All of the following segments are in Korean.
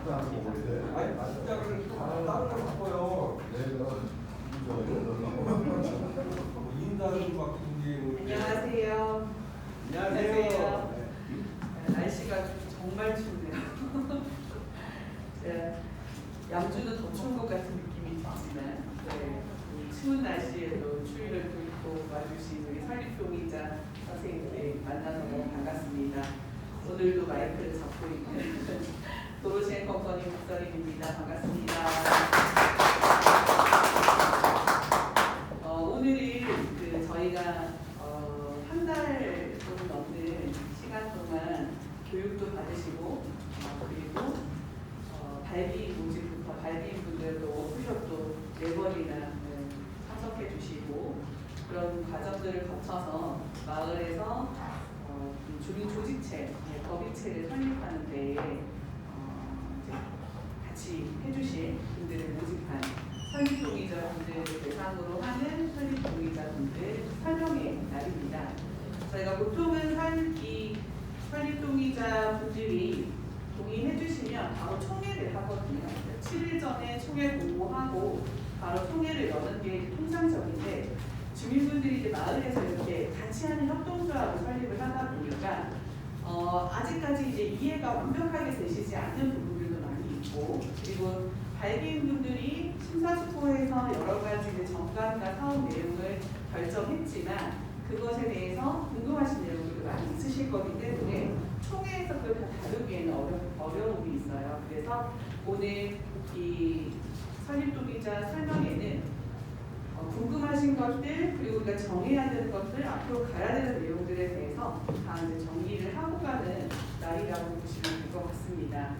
아니 숫자를 다른 걸 바꿔요. 인사를 바꾼 게 안녕하세요. 안녕하세요. 날씨가 정말 춥네요. 양주는 더 추운 것 같은 느낌이 들지만 이 추운 날씨에도 추위를 뚫고 와주신 우리 설립동의자 선생님들 만나서 너무 반갑습니다. 오늘도 마이크를 잡고 있는 도로시엔 컴퍼니 박서린입니다. 반갑습니다. 오늘은 저희가 한 달 좀 넘는 시간 동안 교육도 받으시고 그리고 발기인 모집부터 발기인 분들도 워크숍도 4번이나 참석해 주시고 그런 과정들을 거쳐서 마을에서 주민 조직체, 법인체를 설립하는 데에 같이 해주실 분들을 모집한 설립동의자 분들을 대상으로 하는 설립동의자 분들 설명회 날입니다. 저희가 보통은 설립동의자 분들이 동의해 주시면 바로 총회를 하거든요. 7일 전에 총회 공고하고 바로 총회를 여는 게 통상적인데 주민분들이 이제 마을에서 이렇게 같이 하는 협동조합을 설립을 하다 보니까 아직까지 이제 이해가 완벽하게 되시지 않는 부분들도 많이 있고 그리고 발기인분들이 심사숙고해서 여러 가지 정관과 사업 내용을 결정했지만 그것에 대해서 궁금하신 내용들도 많이 있으실 거기 때문에 총회에서 그걸 다 다루기에는 어려움이 있어요. 그래서 오늘 이 설립동의자 설명회는 궁금하신 것들 그리고 우리가 정해야 되는 것들 앞으로 가야 되는 내용들에 대해서 다 이제 정리를 하고 가는 날이라고 보시면 될 것 같습니다.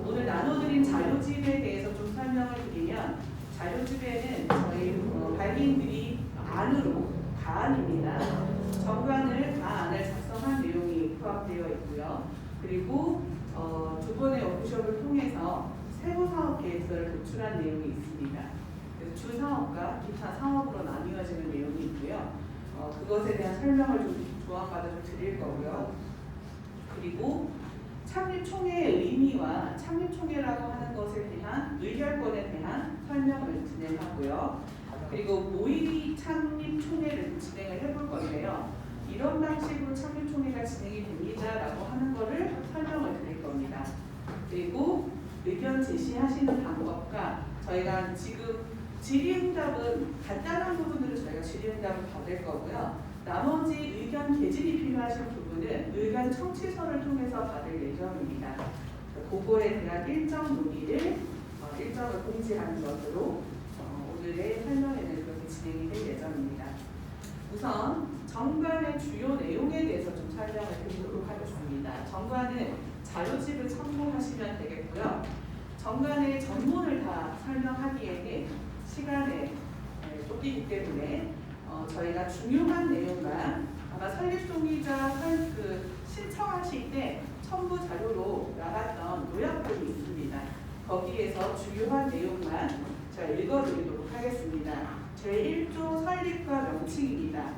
오늘 나눠드린 자료집에 대해서 좀 설명을 드리면 자료집에는 저희 발기인들이 안으로 가안입니다. 정관을 가안을 작성한 내용이 포함되어 있고요. 그리고 두 번의 워크숍을 통해서 세부 사업 계획서를 도출한 내용이 있습니다. 주 사업과 기타 사업으로 나뉘어지는 내용이 있고요. 그것에 대한 설명을 좀 조합받아 좀 드릴 거고요. 그리고 창립총회의 의미와 창립총회라고 하는 것에 대한 의결권에 대한 설명을 진행하고요. 그리고 모의 창립총회를 진행을 해볼 건데요. 이런 방식으로 창립총회가 진행이 됩니다라고 하는 것을 설명을 드릴 겁니다. 그리고 의견 제시하시는 방법과 저희가 지금 질의응답은 간단한 부분들은 저희가 질의응답을 받을 거고요. 나머지 의견 개진이 필요하신 부분은 의견 청취서를 통해서 받을 예정입니다. 그거에 대한 일정 논의를 일정을 공지하는 것으로 오늘의 설명회는 그렇게 진행이 될 예정입니다. 우선 정관의 주요 내용에 대해서 좀 설명을 드리도록 하겠습니다. 정관은 자료집을 참고하시면 되겠고요. 정관의 전문을 다 설명하기에는 시간에 쫓기기 때문에 저희가 중요한 내용만 아마 설립동의자 신청하실 때 첨부 자료로 나갔던 요약본이 있습니다. 거기에서 중요한 내용만 제가 읽어드리도록 하겠습니다. 제1조 설립과 명칭입니다.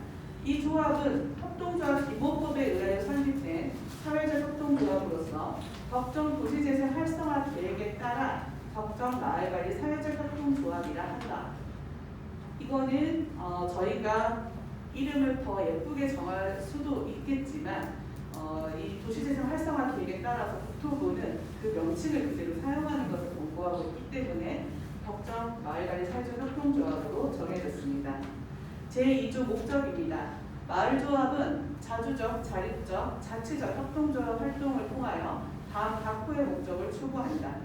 이 조합은 협동조합 기본법에 의하여 설립된 사회적 협동조합으로서 적정 도시재생 활성화 계획에 따라 적정 마을관리 사회적 협동조합이라 한다. 이거는 저희가 이름을 더 예쁘게 정할 수도 있겠지만 이 도시재생 활성화 계획에 따라서 국토부는 그 명칭을 그대로 사용하는 것을 권고하고 있기 때문에 적정 마을관리 사회적 협동조합으로 정해졌습니다. 제2조 목적입니다. 마을조합은 자주적, 자립적, 자치적 협동조합 활동을 통하여 다음 각호의 목적을 추구한다.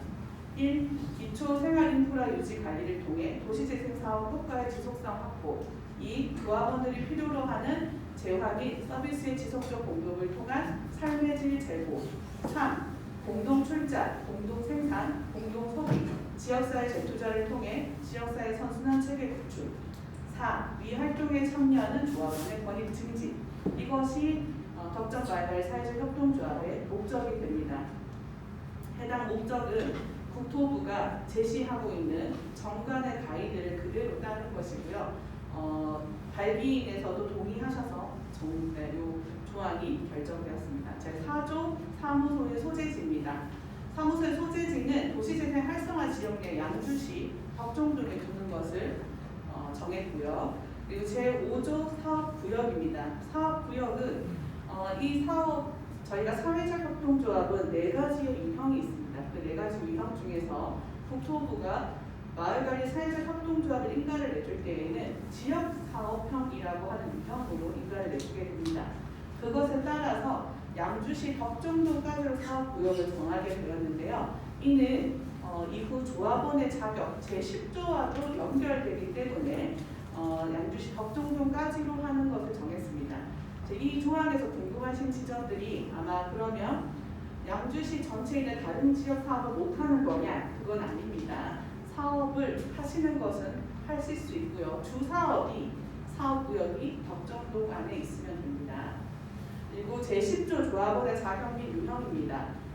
1. 기초 생활인프라 유지 관리를 통해 도시재생 사업 효과의 지속성 확보. 2. 조합원들이 필요로 하는 재화 및 서비스의 지속적 공급을 통한 삶의 질 제고. 3. 공동 출자, 공동 생산, 공동 소비, 지역사회 재투자를 통해 지역사회 선순환 체계 구축. 4. 위 활동에 참여하는 조합원의 권익 증진. 이것이 적정 마을관리 사회적 협동조합의 목적이 됩니다. 해당 목적은 국토부가 제시하고 있는 정관의 가이드를 그대로 따른 것이고요. 발기인에서도 동의하셔서 이 조항이 결정되었습니다. 제4조 사무소의 소재지입니다. 사무소의 소재지는 도시 지역 내 양주시 덕정동에 두는 것을 정했고요. 그리고 제5조 사업구역입니다. 사업구역은 이 사업 저희가 사회적 협동조합은 4가지의 유형이 있습니다. 그 4가지 유형 중에서 국토부가 마을관리 사회적 협동조합을 인가를 내줄 때에는 지역사업형이라고 하는 유형으로 인가를 내주게 됩니다. 그것에 따라서 양주시 덕정동까지로 사업구역을 정하게 되었는데요. 이는 이후 조합원의 자격 제10조와도 연결되기 때문에 양주시 덕정동까지로 하는 것을 정했습니다. 이 조항에서 궁금하신 지점들이 아마 그러면 양주시 전체에 있는 다른 지역 사업을 못하는 거냐? 그건 아닙니다. 사업을 하시는 것은 하실 수 있고요. 주 사업이 사업구역이 덕정동 안에 있으면 됩니다. 그리고 제10조 조합원의 자격 및 유형입니다.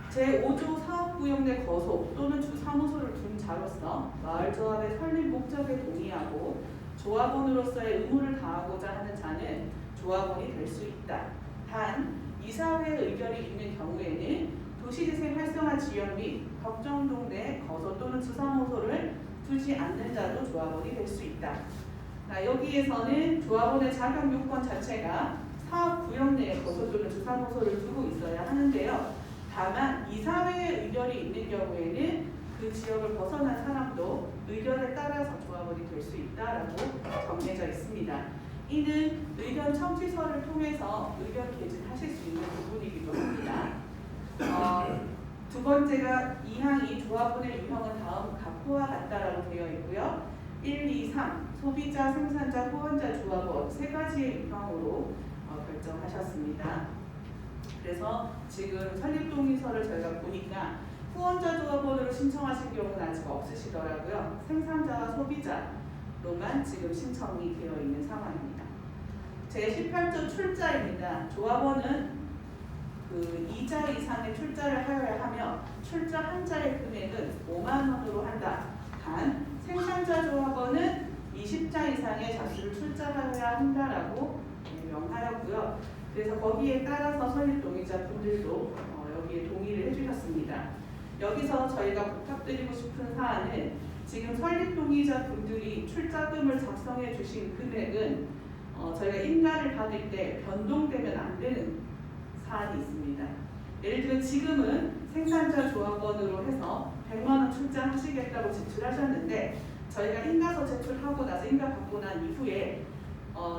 제5조 사업구역 내 거소 또는 주사무소를 둔 자로서 마을조합의 설립 목적에 동의하고 조합원으로서의 의무를 다하고자 하는 자는 조합원이 될 수 있다. 단 이사회 의결이 있는 경우에는 도시재생 활성화 지역 및 덕정동 내 거소 또는 주사무소를 두지 않는 자도 조합원이 될 수 있다. 여기에서는 조합원의 자격 요건 자체가 사업구역 내에 거소 또는 주사무소를 두고 있어야 하는데요. 다만 이사회의 의결이 있는 경우에는 그 지역을 벗어난 사람도 의견에 따라서 조합원이 될 수 있다라고 정해져 있습니다. 이는 의견 청취서를 통해서 의견 개진하실 수 있는 부분이기도 합니다. 두 번째가 2항이 조합원의 유형은 다음 각호와 같다라고 되어 있고요. 1, 2, 3 소비자, 생산자, 후원자, 조합원 3가지의 유형으로 결정하셨습니다. 그래서 지금 설립동의서를 저희가 보니까 후원자 조합원으로 신청하신 경우는 아직 없으시더라고요. 생산자와 소비자로만 지금 신청이 되어 있는 상황입니다. 제18조 출자입니다. 조합원은 그 2자 이상의 출자를 하여야 하며 출자 한 자의 금액은 5만 원으로 한다. 단 생산자 조합원은 20자 이상의 자수를 출자하여야 한다라고 명하였고요. 그래서 거기에 따라서 설립동의자 분들도 여기에 동의를 해주셨습니다. 여기서 저희가 부탁드리고 싶은 사안은 지금 설립동의자 분들이 출자금을 작성해 주신 금액은 저희가 인가를 받을 때 변동되면 안 되는 사안이 있습니다. 예를 들어 지금은 생산자 조합원으로 해서 100만 원 출자하시겠다고 제출하셨는데 저희가 인가서 제출하고 나서 인가 받고 난 이후에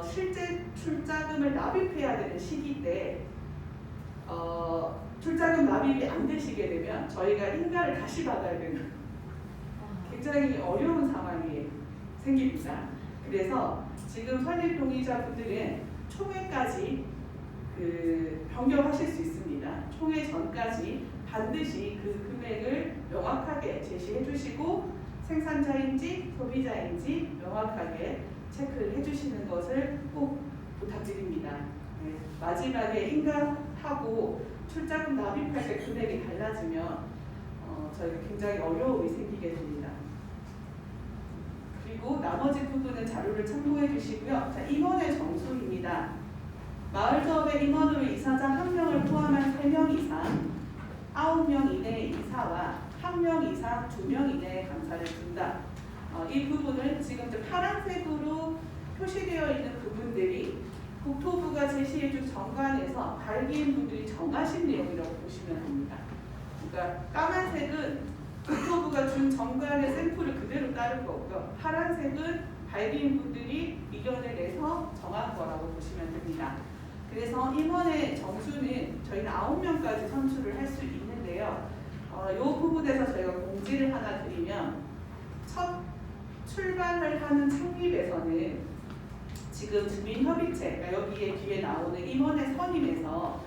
실제 출자금을 납입해야 되는 시기 때 출자금 납입이 안 되시게 되면 저희가 인가를 다시 받아야 되는 굉장히 어려운 상황이 생깁니다. 그래서 지금 설립동의자분들은 총회까지 변경하실 수 있습니다. 총회 전까지 반드시 그 금액을 명확하게 제시해 주시고 생산자인지 소비자인지 명확하게 체크를 해주시는 것을 꼭 부탁드립니다. 네, 마지막에 인가하고 출자금 납입할 때 금액이 달라지면 저희가 굉장히 어려움이 생기게 됩니다. 그리고 나머지 부분은 자료를 참고해 주시고요. 자, 임원의 정수입니다. 마을조합의 임원으로 이사장 1명을 포함한 3명 이상, 9명 이내의 이사와 1명 이상 2명 이내의 감사를 둔다. 이 부분은 지금 파란색으로 표시되어 있는 부분들이 국토부가 제시해준 정관에서 발기인 분들이 정하신 내용이라고 보시면 됩니다. 그러니까 까만색은 국토부가 준 정관의 샘플을 그대로 따른 거고요. 파란색은 발기인 분들이 의견을 내서 정한 거라고 보시면 됩니다. 그래서 임원의 정수는 저희는 9명까지 선출을 할 수 있는데요. 이 부분에서 저희가 공지를 하나 드리면 첫 출발을 하는 창립에서는 지금 주민협의체, 그러니까 여기에 뒤에 나오는 임원의 선임에서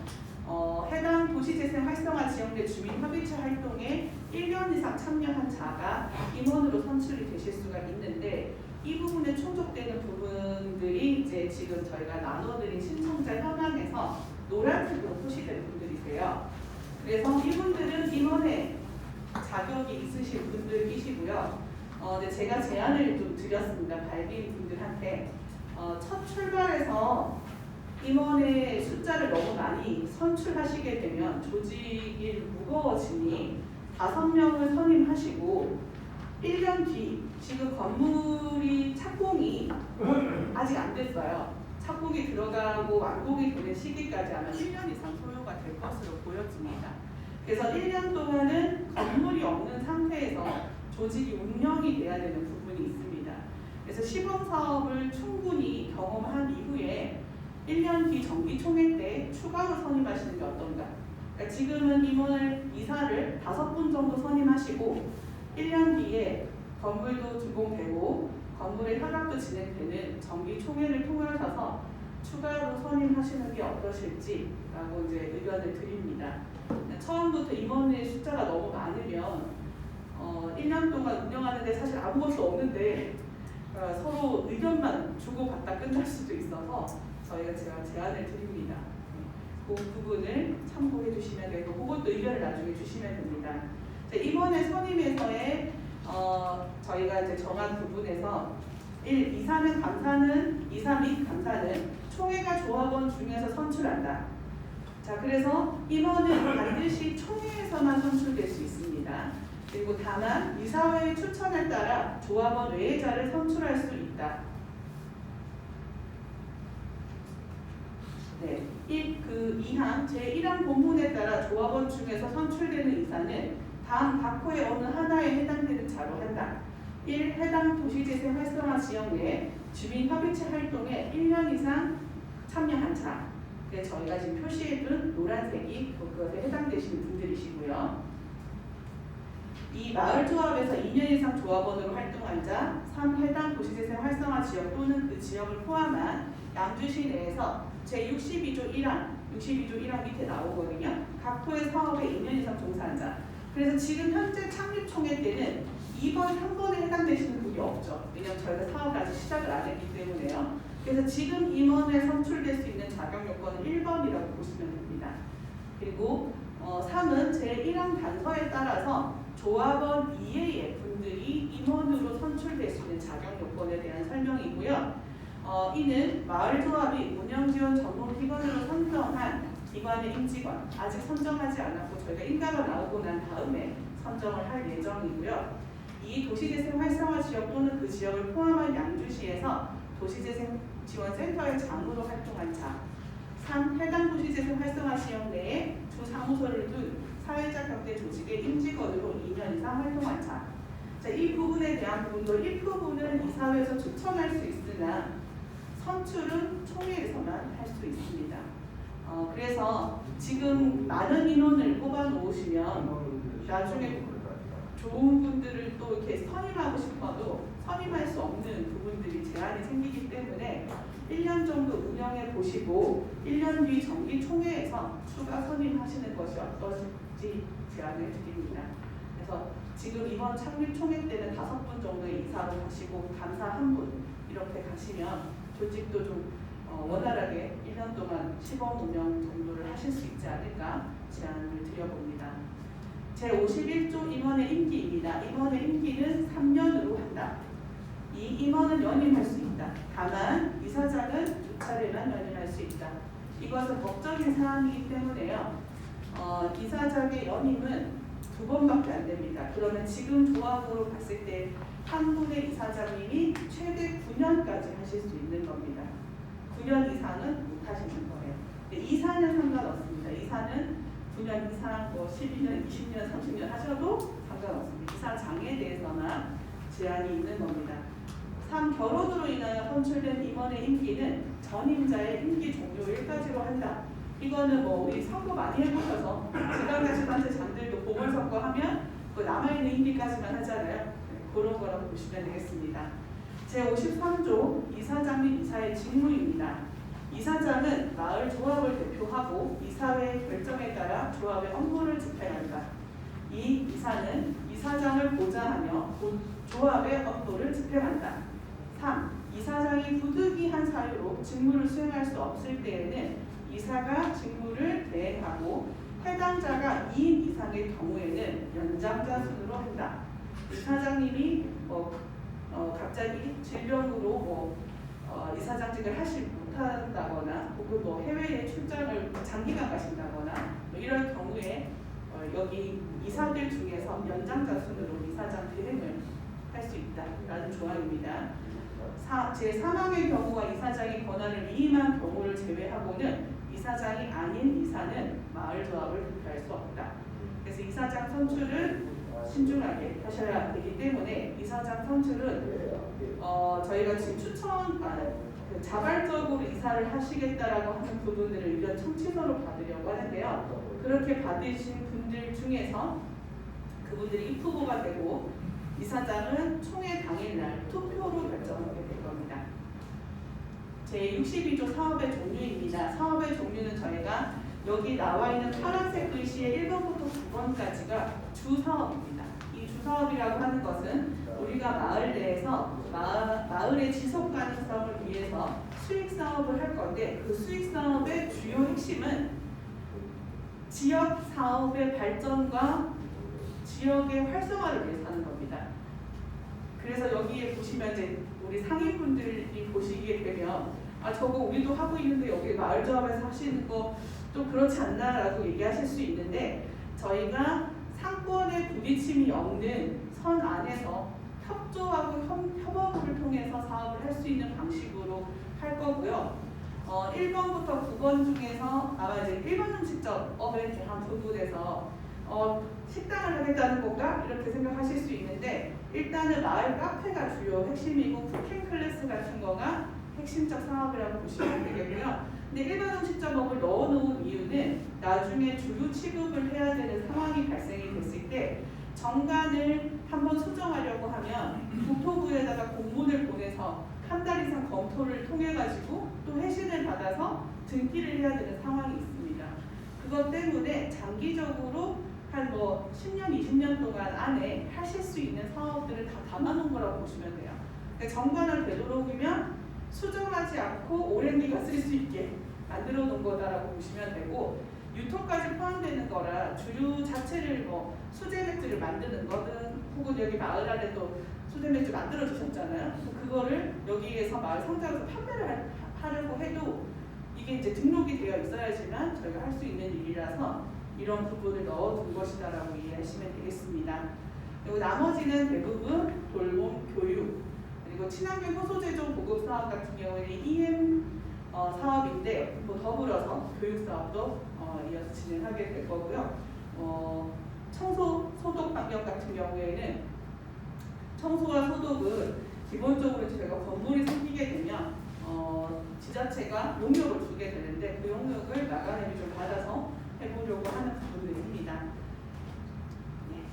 해당 도시재생 활성화 지역 내 주민협의체 활동에 1년 이상 참여한 자가 임원으로 선출이 되실 수가 있는데 이 부분에 충족되는 부분들이 이제 지금 저희가 나눠드린 신청자 현황에서 노란색으로 표시된 분들이세요. 그래서 이분들은 임원의 자격이 있으신 분들이시고요. 근데 제가 제안을 좀 드렸습니다. 발기인 분들한테 첫 출발에서 임원의 숫자를 너무 많이 선출하시게 되면 조직이 무거워지니 5명을 선임하시고 1년 뒤 지금 건물이 착공이 아직 안 됐어요. 착공이 들어가고 완공이 되는 시기까지 아마 1년 이상 소요가 될 것으로 보여집니다. 그래서 1년 동안은 건물이 없는 상태에서 조직이 운영이 돼야 되는 부분이 있습니다. 그래서 시범 사업을 충분히 경험한 이후에 1년 뒤 정기총회 때 추가로 선임하시는 게 어떤가? 그러니까 지금은 임원을 이사를 5분 정도 선임하시고 1년 뒤에 건물도 준공되고 건물의 협약도 진행되는 정기총회를 통하셔서 추가로 선임하시는 게 어떠실지라고 이제 의견을 드립니다. 처음부터 임원의 숫자가 너무 많으면 1년 동안 운영하는데 사실 아무것도 없는데 서로 의견만 주고받다 끝날 수도 있어서 제가 제안을 드립니다. 그 부분을 참고해 주시면 되고 그것도 의견을 나중에 주시면 됩니다. 이번에 선임에서의 저희가 이제 정한 부분에서 1. 이사 및 감사는 총회가 조합원 중에서 선출한다. 자, 그래서 임원은 반드시 총회에서만 선출될 수 있습니다. 그리고 다만 이사회의 추천에 따라 조합원 외의자를 선출할 수 있다. 네, 2항 제1항 본문에 따라 조합원 중에서 선출되는 이사는 다음 각 호의 어느 하나에 해당되는 자로 한다. 1. 해당 도시재생 활성화 지역 내 주민협의체 활동에 1년 이상 참여한 자. 저희가 지금 표시해둔 노란색이 그것에 해당되시는 분들이시고요. 2. 마을조합에서 2년 이상 조합원으로 활동한 자. 3. 해당 도시재생 활성화 지역 또는 그 지역을 포함한 양주시 내에서 제62조 1항 밑에 나오거든요. 각 호의 사업에 2년 이상 종사한 자. 그래서 지금 현재 창립총회 때는 2번, 3번에 해당되시는 분이 없죠. 왜냐하면 저희가 사업을 아직 시작을 안 했기 때문에요. 그래서 지금 임원에 선출될 수 있는 자격 요건은 1번이라고 보시면 됩니다. 그리고 3은 제1항 단서에 따라서 조합원 이외의 분들이 임원으로 선출될 수 있는 자격 요건에 대한 설명이고요. 이는 마을조합이 운영지원 전문기관으로 선정한 기관의 임직원, 아직 선정하지 않았고 저희가 인가가 나오고 난 다음에 선정을 할 예정이고요. 이 도시재생 활성화 지역 또는 그 지역을 포함한 양주시에서 도시재생 지원센터의 장으로 활동한 자. 3. 해당 도시재생 활성화 지역 내에 주 사무소를 둔 사회적 경제 조직의 임직원으로 2년 이상 활동한 자. 자, 이 부분에 대한 부분도 일부분은 이사회에서 추천할 수 있으나 선출은 총회에서만 할 수 있습니다. 그래서 지금 많은 인원을 뽑아 놓으시면 나중에 좋은 분들을 또 이렇게 선임하고 싶어도 선임할 수 없는 부분들이 제한이 생기기 때문에 1년 정도 운영해 보시고 1년 뒤 정기총회에서 추가 선임하시는 것이 어떠실지 제안을 드립니다. 그래서 지금 이번 창립총회 때는 5분 정도의 이사로 가시고 감사 1분 이렇게 가시면 조직도 좀 원활하게 1년 동안 시범 운영 정도를 하실 수 있지 않을까 제안을 드려봅니다. 제51조 임원의 임기입니다. 임원의 임기는 3년으로 한다. 이 임원은 연임할 수 있다. 다만 이사장은 2차례만 연임할 수 있다. 이것은 법적인 사항이기 때문에요. 이사장의 연임은 2번밖에 안 됩니다. 그러면 지금 조합으로 봤을 때 한 분의 이사장님이 최대 9년까지 하실 수 있는 겁니다. 9년 이상은 못 하시는 거예요. 이사는 상관없습니다. 이사는 9년 이상, 12년, 20년, 30년 하셔도 상관없습니다. 이사장에 대해서만 제한이 있는 겁니다. 3. 결혼으로 인하여 선출된 임원의 임기는 전임자의 임기 종료일까지로 한다. 이거는 우리 선거 많이 해보셔서 지방자치단체장들도 보궐선거 하면 그 남아있는 임기까지만 하잖아요. 그런 거라고 보시면 되겠습니다. 제53조 이사장 및 이사의 직무입니다. 이사장은 마을 조합을 대표하고 이사회의 결정에 따라 조합의 업무를 집행한다. 이 이사는 이사장을 보좌하며 조합의 업무를 집행한다. 3. 이사장이 부득이한 사유로 직무를 수행할 수 없을 때에는 이사가 직무를 대행하고 해당자가 2인 이상의 경우에는 연장자 순으로 한다. 이사장님이 갑자기 질병으로 이사장직을 하지 못한다거나 혹은 해외에 출장을 장기간 가신다거나 이런 경우에 여기 이사들 중에서 연장자 순으로 이사장 대행을 할 수 있다라는 조항입니다. 제3항의 경우와 이사장이 권한을 위임한 경우를 제외하고는 이사장이 아닌 이사는 마을조합을 개최할 수 없다. 그래서 이사장 선출을 신중하게 하셔야 되기 때문에 이사장 선출은 저희가 지금 자발적으로 이사를 하시겠다라고 하는 부분들을 의견 청취서로 받으려고 하는데요. 그렇게 받으신 분들 중에서 그분들이 입후보가 되고 이사장은 총회 당일날 투표로 결정하게 될 겁니다. 제62조 사업의 종류입니다. 사업의 종류는 저희가 여기 나와 있는 파란색 글씨의 1번부터 9번까지가 주사업입니다. 이 주사업이라고 하는 것은 우리가 마을 내에서 마을의 지속 가능성을 위해서 수익 사업을 할 건데 그 수익 사업의 주요 핵심은 지역 사업의 발전과 지역의 활성화를 위해서 하는 겁니다. 그래서 여기에 보시면 이제 우리 상인분들이 보시게 되면 저거 우리도 하고 있는데 여기 마을조합에서 하시는 거 좀 그렇지 않나라고 얘기하실 수 있는데 저희가 상권의 부딪힘이 없는 선 안에서 협조하고 협업을 통해서 사업을 할 수 있는 방식으로 할 거고요. 1번부터 9번 중에서 아마 이제 1번 음식점업에 대한 부분에서 식당을 하겠다는 건가? 이렇게 생각하실 수 있는데 일단은 마을 카페가 주요 핵심이고 쿠킹 클래스 같은 거가 핵심적 사업이라고 보시면 되겠고요. 근데 일반 음식점업을 넣어놓은 이유는 나중에 주류 취급을 해야 되는 상황이 발생이 됐을 때 정관을 한번 수정하려고 하면 국토부에다가 공문을 보내서 한 달 이상 검토를 통해 가지고 또 회신을 받아서 등기를 해야 되는 상황이 있습니다. 그것 때문에 장기적으로 한 10년, 20년 동안 안에 하실 수 있는 사업들을 다 담아놓은 거라고 보시면 돼요. 그러니까 정관을 되도록이면 수정하지 않고 오랜 기간 쓸 수 있게 만들어 놓은 거다라고 보시면 되고 유통까지 포함되는 거라 주류 자체를 수제 맥주를 만드는 거든 혹은 여기 마을 안에도 수제 맥주 만들어 주셨잖아요. 그거를 여기에서 마을 상장에서 판매를 하려고 해도 이게 이제 등록이 되어 있어야지만 저희가 할 수 있는 일이라서 이런 부분을 넣어둔 것이다라고 이해하시면 되겠습니다. 그리고 나머지는 대부분 돌봄, 교육, 그리고 친환경 효소 제조 보급 사업 같은 경우에는 EM 사업인데 더불어서 교육 사업도 이어서 진행하게 될 거고요. 청소, 소독 방역 같은 경우에는 청소와 소독은 기본적으로 저희가 건물이 생기게 되면 지자체가 용역을 주게 되는데 그 용역을 나가내비 좀 받아서 해보려고 하는 부분들입니다. 네.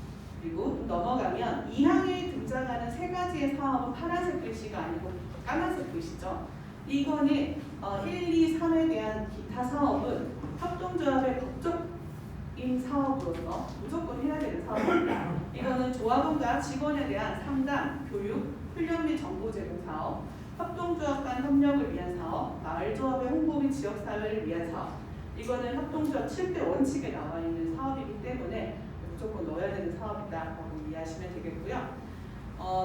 그리고 넘어가면 2항에 등장하는 세 가지의 사업은 파란색 글씨가 아니고 까만색 글씨죠. 이거는 1, 2, 3에 대한 기타 사업은 협동조합의 법적인 사업으로서 무조건 해야 되는 사업입니다. 이거는 조합원과 직원에 대한 상담, 교육, 훈련 및 정보 제공 사업, 협동조합 간 협력을 위한 사업, 마을조합의 홍보 및 지역사회를 위한 사업. 이거는 협동조합 7대 원칙에 나와 있는 사업이기 때문에 무조건 넣어야 되는 사업이다라고 이해하시면 되겠고요.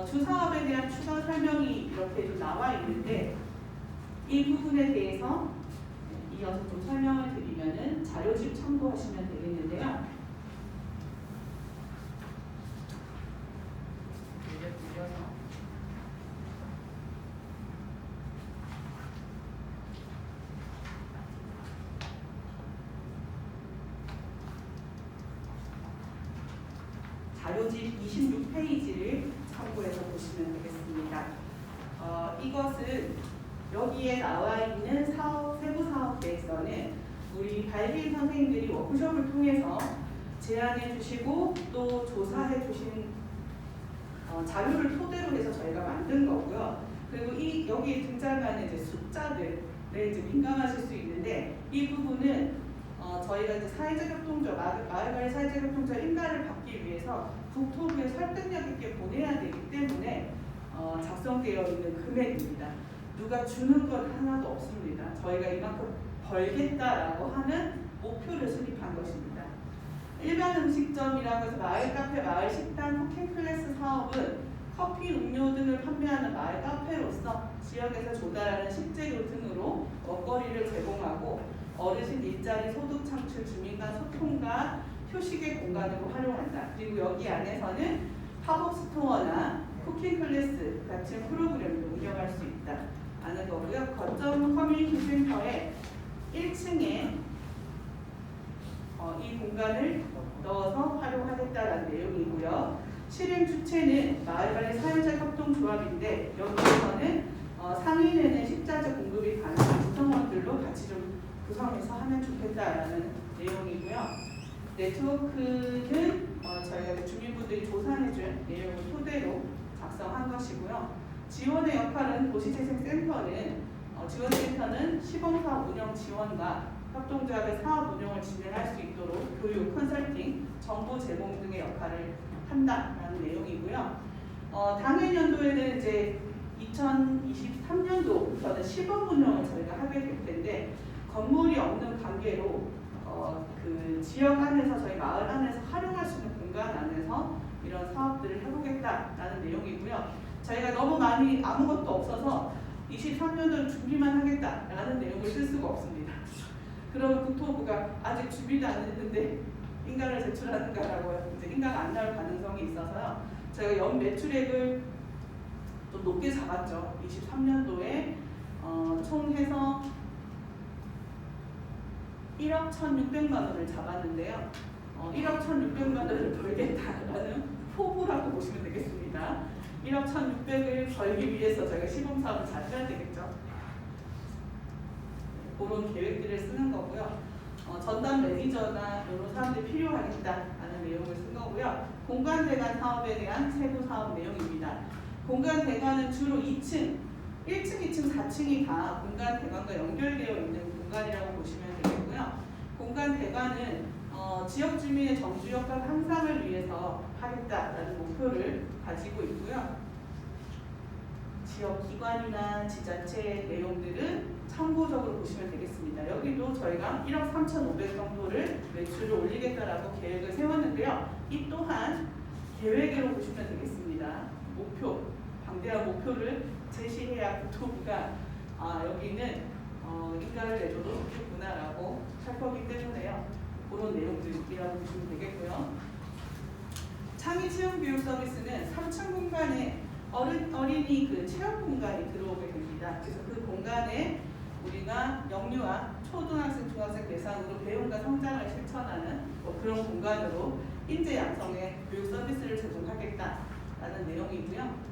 주사업에 대한 추가 설명이 이렇게 좀 나와 있는데 이 부분에 대해서 이어서 좀 설명을 드리면은 자료집 참고하시면 되겠는데요. 자료집 26페이지를 참고해서 보시면 되겠습니다. 이것은 여기에 나와 있는 세부 사업대에서는 우리 발기인 선생님들이 워크숍을 통해서 제안해 주시고 또 조사해 주신 자료를 토대로 해서 저희가 만든 거고요. 그리고 여기에 등장하는 이제 숫자들에 이제 민감하실 수 있는데 이 부분은 저희가 이제 사회적 협동조, 마을관리 사회적 협동조 인가를 받기 위해서 국토부에 설득력 있게 보내야 되기 때문에 작성되어 있는 금액입니다. 누가 주는 건 하나도 없습니다. 저희가 이만큼 벌겠다라고 하는 목표를 수립한 것입니다. 일반 음식점이라고 해서 마을 카페, 마을 식당, 쿠킹 클래스 사업은 커피, 음료 등을 판매하는 마을 카페로서 지역에서 조달하는 식재료 등으로 먹거리를 제공하고 어르신 일자리 소득 창출, 주민 간 소통과 휴식의 공간으로 활용한다. 그리고 여기 안에서는 팝업 스토어나 쿠킹 클래스 같은 프로그램도 운영할 수 있다 하는 거고요. 거점 커뮤니티 센터에 1층에 이 공간을 넣어서 활용하겠다라는 내용이고요. 실행 주체는 마을관리 사회자 협동조합인데 여기에서는 상인에는 식자재 공급이 가능한 구성원들로 같이 좀 구성해서 하면 좋겠다라는 내용이고요. 네트워크는 저희가 주민분들이 조사해준 내용을 토대로 작성한 것이고요. 지원의 역할은 도시재생센터는 지원센터는 시범사업 운영 지원과 협동조합의 사업 운영을 진행할 수 있도록 교육, 컨설팅, 정보 제공 등의 역할을 한다라는 내용이고요. 당해 연도에는 이제 2023년도부터는 시범 운영을 저희가 하게 될 텐데 건물이 없는 관계로 그 지역 안에서 저희 마을 안에서 활용할 수 있는 공간 안에서 이런 사업들을 해보겠다라는 내용이고요. 저희가 너무 많이 아무것도 없어서 23년도 준비만 하겠다라는 내용을 쓸 수가 없습니다. 그러면 국토부가 아직 준비도 안 했는데 인가를 제출하는가라고 이제 인가가 안 나올 가능성이 있어서요. 저희가 연 매출액을 좀 높게 잡았죠. 23년도에 총 해서 1억 1,600만 원을 잡았는데요. 1억 1,600만 원을 벌겠다라는 포부라고 보시면 되겠습니다. 1억 1,600을 벌기 위해서 저희가 시범사업을 잘 해야 되겠죠. 그런 계획들을 쓰는 거고요. 전담 매니저나 이런 사람들이 필요하겠다라는 내용을 쓴 거고요. 공간대관 사업에 대한 세부 사업 내용입니다. 공간대관은 주로 2층, 1층, 2층, 4층이 다 공간대관과 연결되어 있는 공간이라고 보시면 되겠고요. 공간대관은 지역 주민의 정주 역할 향상을 위해서 하겠다라는 목표를 가지고 있고요. 지역 기관이나 지자체의 내용들은 참고적으로 보시면 되겠습니다. 여기도 저희가 1억 3,500 정도를 매출을 올리겠다라고 계획을 세웠는데요. 이 또한 계획으로 보시면 되겠습니다. 목표, 방대한 목표를 제시해야 국토부가 여기는 인가를 내줘도 좋겠구나라고 할 거기 때문에요. 그런 내용들이라고 보시면 되겠고요. 창의 체험 교육 서비스는 3층 공간에 어린이 그 체험 공간이 들어오게 됩니다. 그래서 그 공간에 우리가 영유아, 초등학생, 중학생 대상으로 배움과 성장을 실천하는 그런 공간으로 인재 양성의 교육 서비스를 제공하겠다라는 내용이고요.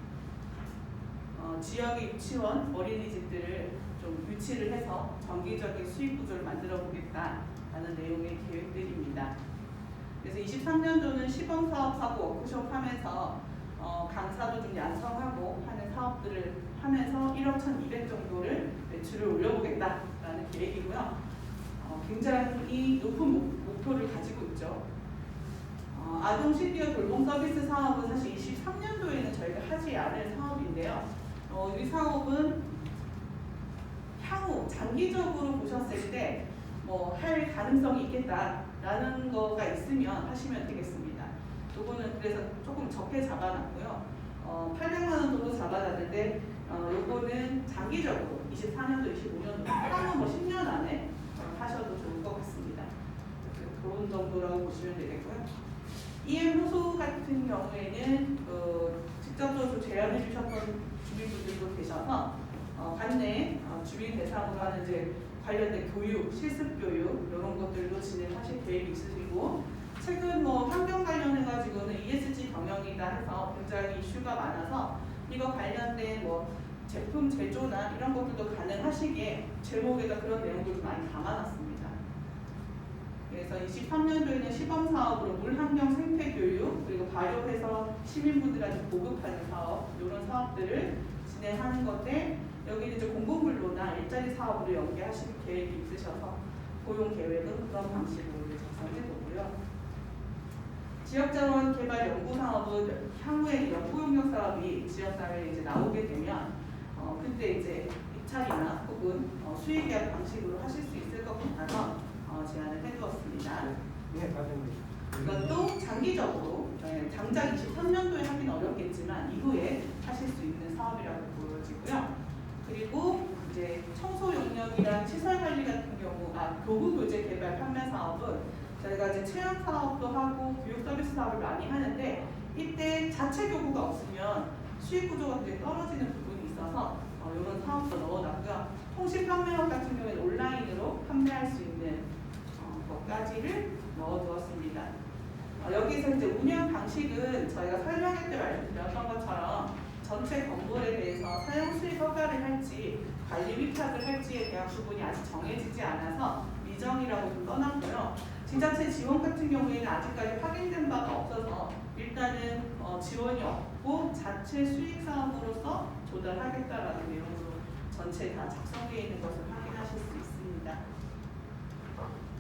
지역의 유치원, 어린이집들을 좀 유치를 해서 정기적인 수익 구조를 만들어 보겠다라는 내용의 계획들입니다. 그래서 23년도는 시범사업 하고 워크숍 하면서 강사도 좀 양성하고 하는 사업들을 하면서 1억 1,200 정도를 매출을 올려보겠다라는 계획이고요. 굉장히 높은 목표를 가지고 있죠. 아동 시디어 돌봄 서비스 사업은 사실 23년도에는 저희가 하지 않을 사업인데요. 이 사업은 향후 장기적으로 보셨을 때 뭐 할 가능성이 있겠다라는 거가 있으면 하시면 되겠습니다. 요거는 그래서 조금 적게 잡아놨고요. 800만 원 정도 잡아놨는데 요거는 장기적으로 24년도, 25년도 향후 뭐 10년 안에 하셔도 좋을 것 같습니다. 그런 정도라고 보시면 되겠고요. EM 호소 같은 경우에는 직접적으로 제안해 주셨던 주민분들도 계셔서 관내 주민 대상으로 하는 이제 관련된 교육, 실습 교육 이런 것들도 진행하실 계획이 있으시고 최근 뭐 환경 관련해가지고는 ESG 경영이다 해서 굉장히 이슈가 많아서 이거 관련된 뭐 제품 제조나 이런 것들도 가능하시기에 제목에다 그런 내용들도 많이 담아놨습니다. 그래서 23년도에는 시범사업으로 물환경 생태교육 그리고 발효해서 시민분들한테 보급하는 사업 이런 사업들을 진행하는 건데 여기는 이제 공공근로나 일자리 사업으로 연계하실 계획이 있으셔서 고용 계획은 그런 방식으로 작성해 보고요. 지역자원 개발 연구 사업은 향후에 연구 용역 사업이 지역사회에 이제 나오게 되면 그때 이제 입찰이나 혹은 수의 계약 방식으로 하실 수 있을 것 같아서 제안을 해두었습니다. 네, 과장님. 이것도 장기적으로 당장 23년도에 하긴 어렵겠지만 이후에 하실 수 있는 사업이라고 보여지고요. 그리고 이제 청소 용역이랑 시설 관리 같은 경우 교구 교재 개발 판매 사업은 저희가 이제 체험 사업도 하고 교육 서비스 사업을 많이 하는데 이때 자체 교구가 없으면 수익 구조가 되게 떨어지는 부분이 있어서 이런 사업도 넣어놨고요. 통신 판매업 같은 경우에는 온라인으로 판매할 수 있는 것까지를 넣어두었습니다. 여기서 이제 운영 방식은 저희가 설명회 때 말씀드렸던 것처럼 전체 건물에 대해서 사용 수익 허가를 할지 관리 위탁을 할지에 대한 부분이 아직 정해지지 않아서 미정이라고 좀 떠났고요. 지자체 지원 같은 경우에는 아직까지 확인된 바가 없어서 일단은 지원이 없고 자체 수익 사업으로서 조달하겠다라는 내용으로 전체 다 작성되어 있는 것을 확인하실 수 있습니다.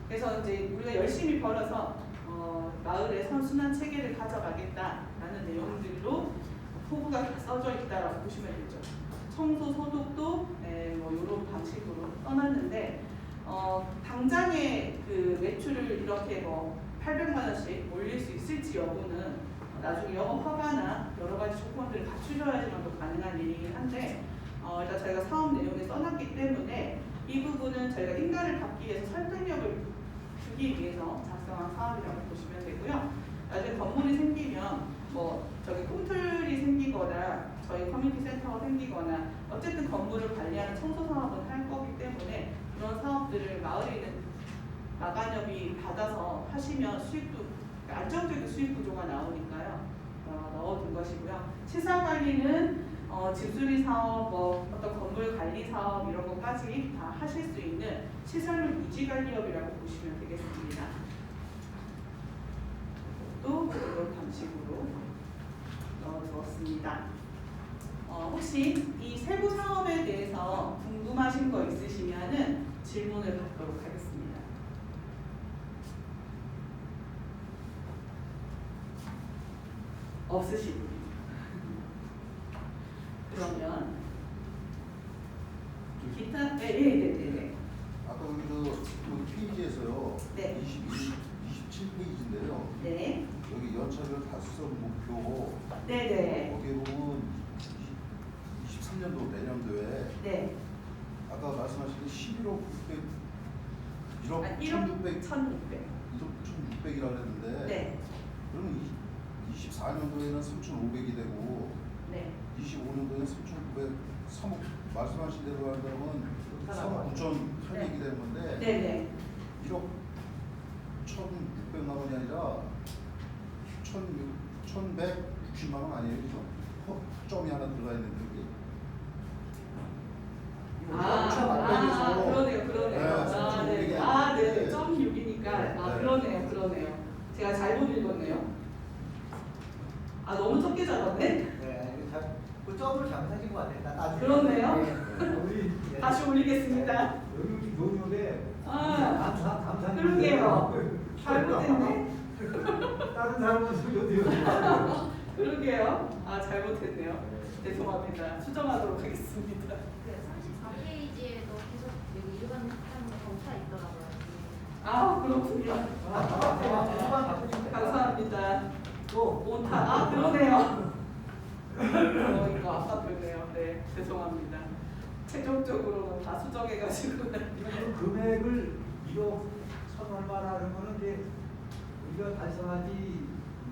그래서 이제 우리가 열심히 벌어서 마을의 선순환 체계를 가져가겠다라는 내용들로 포부가 다 써져 있다라고 보시면 되죠. 청소 소독도 뭐 이런 방식으로 써놨는데 당장에 그 매출을 이렇게 뭐 800만 원씩 올릴 수 있을지 여부는 나중에 영업 허가나 여러 가지 조건들을 갖추셔야지만 또 가능한 일이긴 한데 일단 저희가 사업 내용에 써놨기 때문에 이 부분은 저희가 인가를 받기 위해서 설득력을 주기 위해서 작성한 사업이라고 보시면 되고요. 나중에 건물이 생기면 뭐 저기 꿈틀이 생기거나 저희 커뮤니티 센터가 생기거나 어쨌든 건물을 관리하는 청소 사업은 할 거기 때문에 그런 사업들을 마을에 있는 마간협이 받아서 하시면 수익도 안정적인 수익 구조가 나오니까요. 넣어둔 것이고요. 시설 관리는 집수리 사업, 뭐 어떤 건물 관리 사업 이런 것까지 다 하실 수 있는 시설물 유지 관리업이라고 보시면 되겠습니다. 또 이런 방식으로 넣어두었습니다. 혹시 이 세부 사업에 대해서 궁금하신 거 있으시면은 질문을 받도록 하겠습니다. 없으시군요. 그러면 기타 네. 아까 그 페이지에서요. 네. 27페이지인데요. 네. 여기 연차별 달성 목표 네네. 거기에 보면 23년도 내년도에 네. 아까 말씀하신 11억 900 1억 1억 1600 1600. 1억 1600이라고 했는데 네. 그러면 24년도에는 3,500이 되고 네. 25년도에는 3,900 3억 말씀하신 대로 한다면 3억 9,800이 되는 건데 네네. 1억 1,600만 원이 아니라 1,160만 원 아니에요? 그죠? 점이 하나 들어가 있는데 그게. 그러네요. 네. 1.6이니까 그러네요. 제가 잘못 읽었네요. 너무 적게 잡았네. 네, 그 점을 잘못하신 것 같아요. 그러네요. 다시 올리겠습니다. 여기 노력에 감사. 그러게요. 잘못했네. 다른 사람은 어디요? 그러게요. 잘못했네요. 죄송합니다. 수정하도록 하겠습니다. 그 34페이지에도 계속 여기 일반 하는 거 검사 있더라고요. 그렇군요. 감사합니다. 또 오타. 그러네요. 이거 아까 뵙네요. 네, 죄송합니다. 최종적으로는 다 수정해가지고. 그 금액을 1억 1,얼마라는 거는 이제 우리가 달성하지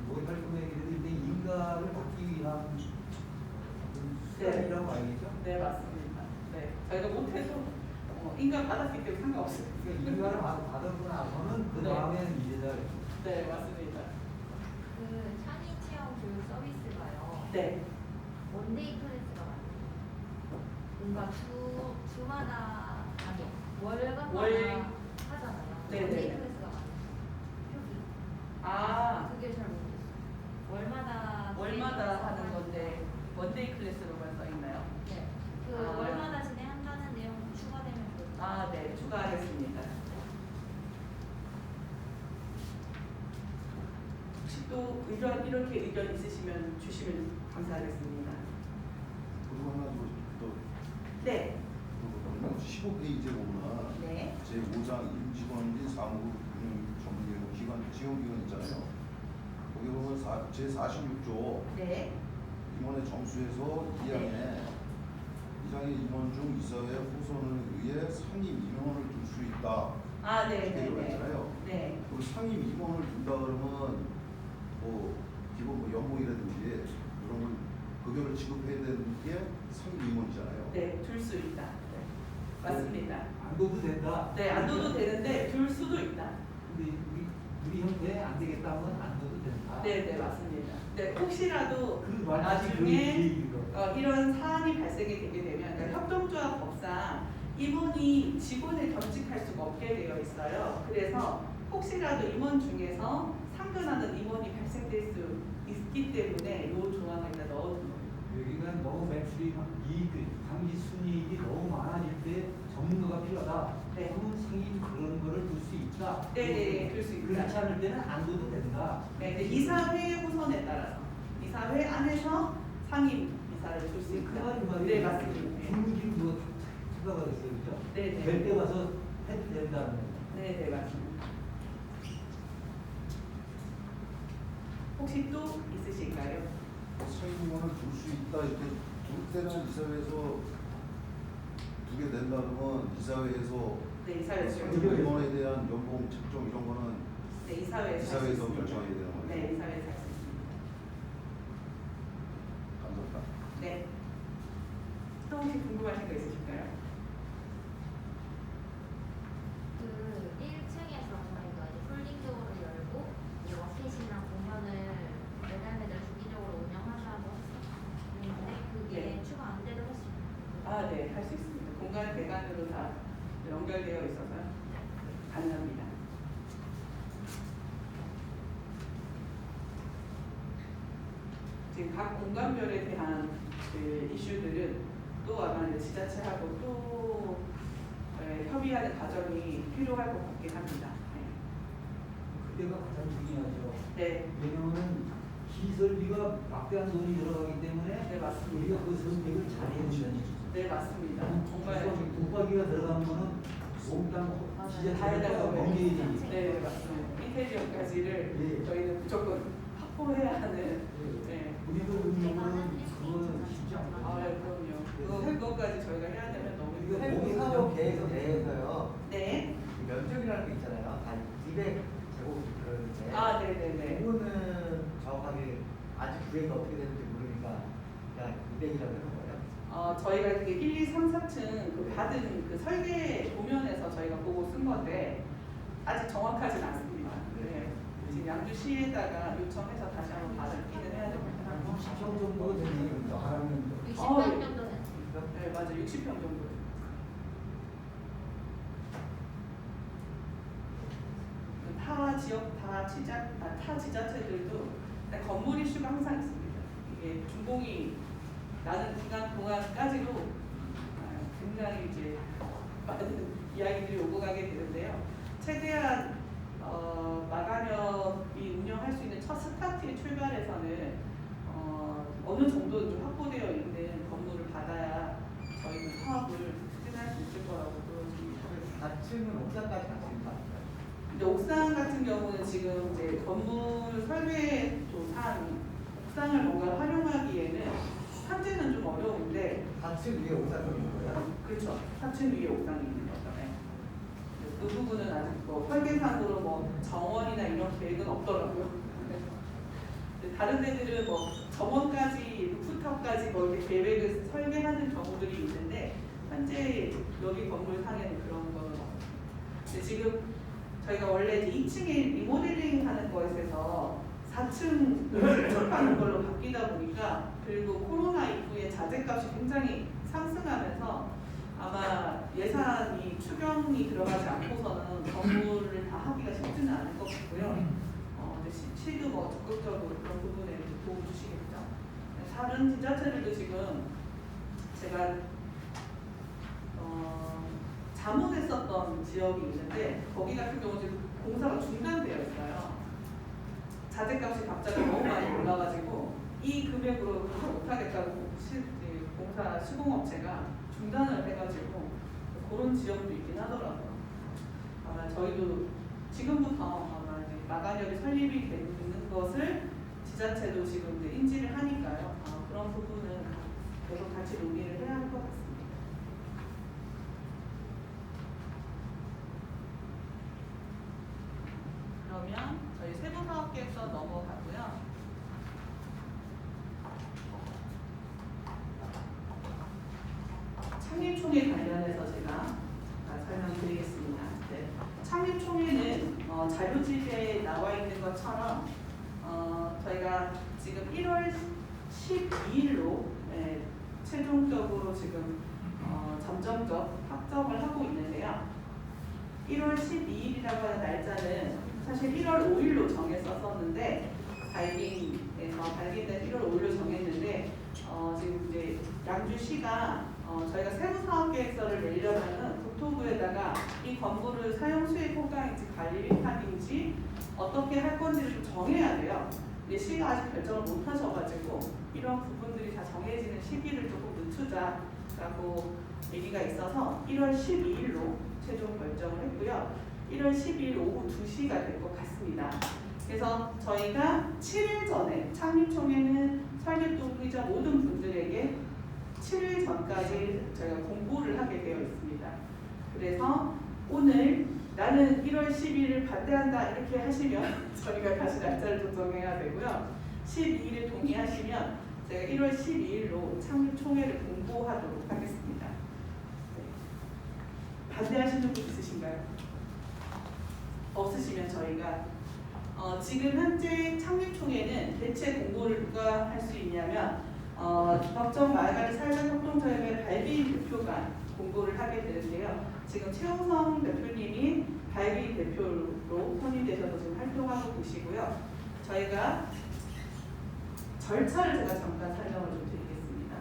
못할 금액인데 인가를 받기 위한 수단이라고 알겠죠? 네, 맞습니다. 네, 저희가 못해도 인간 받았기 때문에 상관없어요. 그러니까 인가를 받고 나서는 그 네. 다음에는 이제다. 네, 맞습니다. 그 창의 체험 교육 서비스가요. 네. 원데이 클래스가 많아요. 뭔가 주마다 아니 월간마다 월- 하잖아요. 네네. 원데이 클래스가 많아요. 표기. 그게 잘 모르겠어요. 월마다 하는 건데 원데이 클래스로만 써 있나요? 네. 그 월마다 진행한다는 내용 추가되면 좋을 네, 추가하겠습니다. 혹시 또 이렇게 의견 있으시면 주시면 감사하겠습니다. 그리고 하나 또 네. 15페이지에 보면 네. 제5장 임직원인 사무국 운영 전문기관 지원기관 있잖아요. 거기 보면 제46조 네. 임원의 정수에서 2항에 임원 중 이사회 후손을 위해 상임 임원을 둘 수 있다. 아, 네, 네, 스케줄이 네. 있잖아요. 네. 그 상임 임원을 준다 그러면 뭐 기본 뭐 연봉이라든지 이런 걸 급여를 지급해야 되는 게 상임 임원이잖아요. 네, 둘 수 있다. 네. 맞습니다. 안 둬도 된다. 네, 안 둬도 되는데 둘 수도 있다. 근데 우리 형태 안 되겠다 하면 안 둬도 된다. 네, 네, 맞습니다. 네, 혹시라도 그 말까지 그 나중에 얘기인 거. 이런 사안이 발생이 되게 되면 그러니까 협동조합 법상 임원이 직원을 겸직할 수가 없게 되어 있어요. 그래서 혹시라도 임원 중에서 상근하는 임원이 발생될 수 있기 때문에 이 조항을 일단 넣어둔 겁니다. 여기가 너무 매출이 이익, 당시 순이익이 너무 많아질 때 전문가가 필요하다. 네. 그러면 상임 그런 거를 둘 수 있다. 네, 네, 둘 수 있다. 그렇지 않을 때는 안 둬도 된다. 네, 근데 이사회 후선에 따라서 이사회 안에서 상임 이사를 줄 수 있다. 그 말이 네, 맞습니다. 네. 중국이 뭐 추가가 됐어요, 그죠? 네, 네. 될 때 와서 해도 된다는 거. 네, 네, 맞습니다. 혹시 또 있으실까요? 상임 임원을 둘 수 있다 이렇게 둘 때는 이사회에서 두게 된다 그러면 이사회에서 네, 이사회에서 상임 임원에 대한 연봉 책정 이런 거는 네, 이사회에서 할수 이사회에서 있습니다. 결정하게 되는 거예요. 네, 이사회에서 할 수 있습니다. 감사합니다. 네. 또 혹시 궁금하신 거 있으실까요? 그 1층에서 저희가 이제 폴딩도어를 열고 워켓이나 공연을 매달 주기적으로 운영하자고 했었는데 그게 네. 추가 안 돼도 할 수 있나요? 아, 네, 할 수 있습니다. 공간 배관으로 다 연결되어 있어서 가능합니다. 지금 각 공간별에 대한 그 이슈들은 또 아마 이제 지자체하고 또 협의하는 과정이 필요할 것 같긴 합니다. 그때가 가장 중요하죠. 네, 왜냐하면 시설비가 막대한 돈이 들어가기 때문에 네, 맞습니다. 우리가 그 선택을 잘해야 된다는 네, 맞습니다. 정말 붙박이가 들어가는 거는 몽땅 다 지자체가 해다가 넘겨야 되니까. 네, 맞습니다. 인테리어까지를 예. 저희는 무조건 확보해야 하는. 네. 우리도 운영은 그거는 쉽지 않아요. 아, 그럼요. 그거까지 저희가 해야 되면 너무 이거 힘들고. 세부 사업 계획 내에서요. 네. 이 면적이라는 게 있잖아요. 한 200제곱미터인데. 아, 네네네. 그거는 정확하게 아직 구획이 어떻게 되는지 모르니까 그냥 200이라고 해놓은 거예요. 저희가 그게 1, 2, 3, 4층 그 받은 그 설계 도면에서 저희가 보고 쓴 건데 아직 정확하진 않습니다. 네. 지금 양주시에다가 요청해서 다시 한번 받기는 해야 됩니다. 60평 정도 되는 거 하면 60만 정도 됐어요. 네, 맞아. 60평 정도. 타 지역, 타 지자체들도 건물 이슈가 항상 있습니다. 이게 준공이 나는 기간 동안까지도 굉장히 이제 많은 이야기들이 오고 가게 되는데요. 최대한 마감협이 운영할 수 있는 첫 스타트의 출발에서는 어느 정도 좀 확보되어 있는 건물을 받아야 저희는 사업을 추진할 수 있을 거라고 보여집니다. 4층은 옥상까지 같이 있는 거 아닌가요? 근데 옥상 같은 경우는 지금 이제 건물 설계도상 옥상을 뭔가 활용하기에는 현재는 좀 어려운데 4층 위에 옥상이 있는 거예요? 그렇죠. 3층 위에 옥상이 있는 거죠. 네. 그 부분은 아직 뭐 설계상으로 뭐 정원이나 이런 계획은 없더라고요. 근데 다른 데들은 뭐 정원까지 루프탑까지 뭐 이렇게 계획을 설계하는 경우들이 있는데 현재 여기 건물 상에는 그런 거는 없습니다. 근데 지금 저희가 원래 이제 2층에 리모델링 하는 거에 있어서 4층 신축하는 걸로 바뀌다 보니까 그리고 코로나 이후에 자재값이 굉장히 상승하면서 아마 예산이 추경이 들어가지 않고서는 건물을 다 하기가 쉽지는 않을 것 같고요. 근데 시도 뭐 적극적으로 그런 부분에 이렇게 도움 주시겠죠. 다른 지자체들도 지금 제가 자문했었던 지역이 있는데 거기 같은 경우 지금 공사가 중단되어 있어요. 자재값이 갑자기 너무 많이 올라가지고 이 금액으로 공사 못하겠다고 공사 시공업체가 중단을 해가지고 그런 지역도 있긴 하더라고요. 아마 저희도 지금부터 아마 이제 마감협이 설립이 되는 것을 지자체도 지금 이제 인지를 하니까요. 그런 부분은 계속 같이 논의를 해야 할 것 같습니다. 사업계획서 넘어가고요. 창립총회 관련해서 제가 설명드리겠습니다. 네. 창립총회는 자료집에 나와 있는 것처럼 저희가 지금 1월 12일로 최종적으로 지금 점점적 확정을 하고 있는데요. 1월 12일이라고 하는 날짜는 사실 1월 5일로 정했었었는데 발기된 1월 5일로 정했는데 지금 이제 양주시가 저희가 세부 사업 계획서를 내려면은 국토부에다가 이 건물을 사용 수익 호가인지 관리 위탁인지 어떻게 할 건지를 좀 정해야 돼요. 근데 시가 아직 결정을 못 하셔가지고 이런 부분들이 다 정해지는 시기를 조금 늦추자라고 얘기가 있어서 1월 12일로 최종 결정을 했고요. 1월 12일 오후 2시가 될 것 같습니다. 그래서 저희가 7일 전에 창립총회는 설립동의자 모든 분들에게 7일 전까지 저희가 공고를 하게 되어 있습니다. 그래서 오늘 나는 1월 12일을 반대한다 이렇게 하시면 저희가 다시 날짜를 조정해야 되고요. 12일에 동의하시면 제가 1월 12일로 창립총회를 공고하도록 하겠습니다. 네. 반대하시는 분 있으신가요? 없으시면 저희가 지금 현재 창립총회는 대체 공고를 누가 할 수 있냐면 법정 마을관리 사회적 협동조합의 발기인 대표가 공고를 하게 되는데요. 지금 최홍성 대표님이 발기인 대표로 선임되셔서 지금 활동하고 계시고요. 저희가 절차를 제가 잠깐 설명을 좀 드리겠습니다.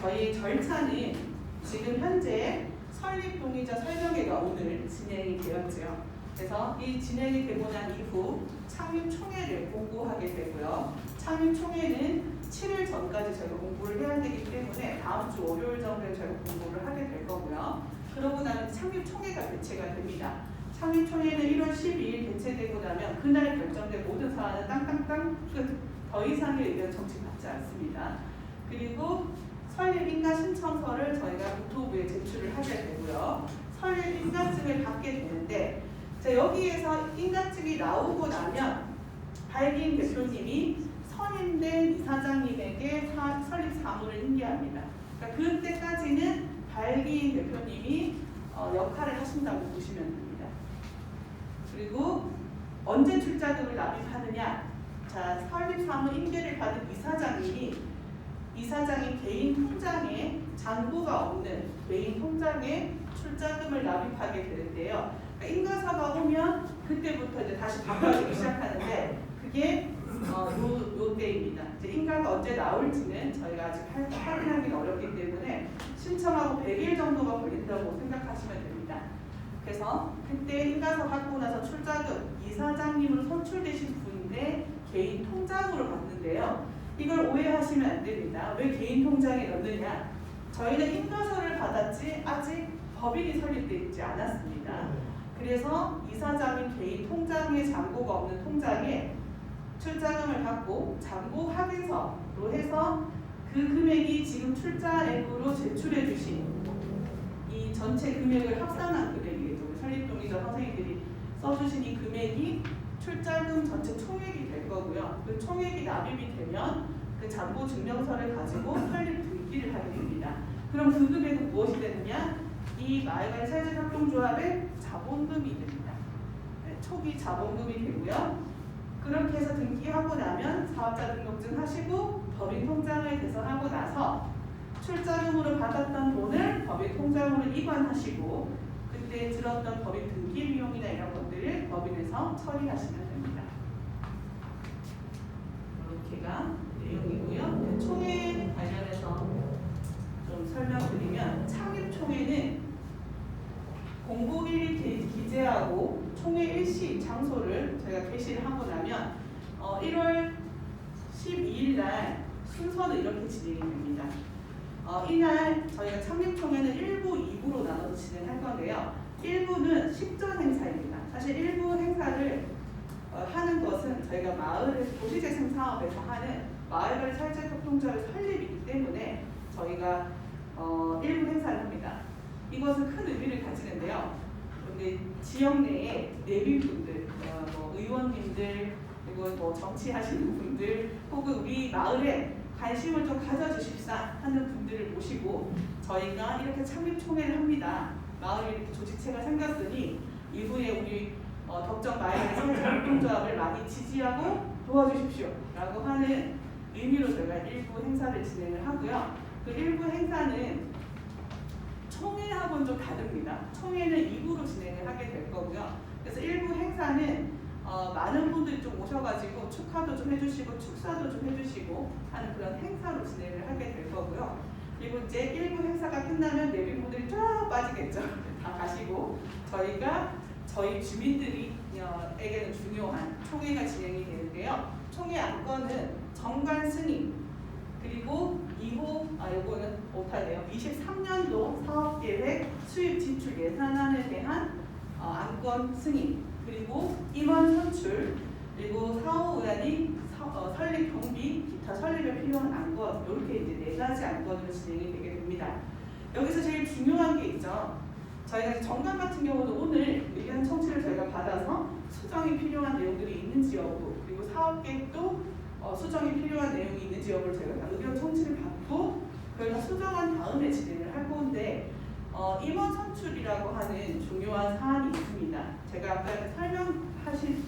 저희 절차는 지금 현재 설립동의자 설명회가 오늘 진행이 되었죠. 그래서 이 진행이 되고 난 이후 창립총회를 공고하게 되고요. 창립총회는 7일 전까지 저희가 공고를 해야 되기 때문에 다음 주 월요일 정도에 저희가 공고를 하게 될 거고요. 그러고 나면 창립총회가 개최가 됩니다. 창립총회는 1월 12일 개최되고 나면 그날 결정된 모든 사안은 땅땅땅 끝. 더 이상의 의견 정치받지 않습니다. 그리고 설립 인가 신청서를 저희가 국토부에 제출을 하게 되고요. 설립 인가증을 받게 되는데 여기에서 인가증이 나오고 나면 발기인 대표님이 선임된 이사장님에게 설립 사무를 인계합니다. 그러니까 그때까지는 발기인 대표님이 역할을 하신다고 보시면 됩니다. 그리고 언제 출자금을 납입하느냐? 자, 설립 사무 인계를 받은 이사장이 개인 통장에 잔고가 없는 개인 통장에 출자금을 납입하게 되는데요. 그러니까 인가사가 오면 그때부터 이제 다시 바꿔주기 시작하는데 그게 요 때입니다. 이제 인가가 언제 나올지는 저희가 아직 확인하기는 어렵기 때문에 신청하고 100일 정도가 걸린다고 생각하시면 됩니다. 그래서 그때 인가서 받고 나서 출자금 이사장님으로 선출되신 분의 개인 통장으로 받는데요. 이걸 오해하시면 안 됩니다. 왜 개인 통장에 넣느냐? 저희는 인가서를 받았지 아직 법인이 설립되어 있지 않았습니다. 그래서 이사장이 개인 통장에 잔고가 없는 통장에 출자금을 받고 잔고 확인서로 해서 그 금액이 지금 출자액으로 제출해 주신 이 전체 금액을 합산한 금액이겠죠. 설립동의자 선생님들이 써주신 이 금액이 출자금 전체 총액이 될 거고요. 그 총액이 납입이 되면 그 잔고 증명서를 가지고 설립 등기를 하게 됩니다. 그럼 그 금액은 무엇이 되느냐? 이 마을관리 사회적 협동조합의 자본금이 됩니다. 네, 초기 자본금이 되고요. 그렇게 해서 등기하고 나면 사업자 등록증 하시고 법인 통장을 개설하고 나서 출자금으로 받았던 돈을 법인 통장으로 이관하시고 그때 들었던 법인 등기 비용이나 이런 것들을 법인에서 처리하시면 됩니다. 이렇게가 내용이고요. 총회 관련해서 좀 설명드리면 창립총회는 공고일을 기재하고 총회 일시 장소를 저희가 게시를 하고 나면 1월 12일 날 순서는 이렇게 진행이 됩니다. 이날 저희가 창립총회는 1부, 2부로 나눠서 진행할 건데요. 1부는 식전 행사입니다. 사실 1부 행사를 하는 것은 저희가 마을 도시재생 사업에서 하는 마을관리 사회적협동조합의 설립이기 때문에 저희가 일부 행사를 합니다. 이것은 큰 의미를 가지는데요. 근데 지역 내에 내빈분들, 뭐 의원님들, 그리고 뭐 정치하시는 분들, 혹은 우리 마을에 관심을 좀 가져주십사 하는 분들을 모시고 저희가 이렇게 창립총회를 합니다. 마을에 이렇게 조직체가 생겼으니 이후에 우리 덕정 마을의 사회적협동조합을 많이 지지하고 도와주십시오 라고 하는 의미로 저희가 일부 행사를 진행을 하고요. 그 일부 행사는 총회하고는 좀 다릅니다. 총회는 2부로 진행을 하게 될 거고요. 그래서 일부 행사는 많은 분들이 좀 오셔가지고 축하도 좀 해주시고 축사도 좀 해주시고 하는 그런 행사로 진행을 하게 될 거고요. 그리고 이제 일부 행사가 끝나면 내빈분들이 쫙 빠지겠죠. 다 가시고 저희가 저희 주민들에게는 중요한 총회가 진행이 되는데요. 총회 안건은 정관 승인 그리고 2호 요거는 못하네요. 23년도 사업계획 수입 지출 예산안에 대한 안건 승인 그리고 임원 선출 그리고 사후의안이 설립 경비 기타 설립에 필요한 안건 이렇게 이제 4가지 안건으로 진행이 되게 됩니다. 여기서 제일 중요한 게 있죠. 저희가 정관 같은 경우는 오늘 의견 청취를 저희가 받아서 수정이 필요한 내용들이 있는지 여부 그리고 사업계획도 수정이 필요한 내용이 있는지 여부를 저희가 의견 청취를 받고 그걸 다 수정한 다음에 진행을 할 건데 임원 선출이라고 하는 중요한 사안이 있습니다. 제가 아까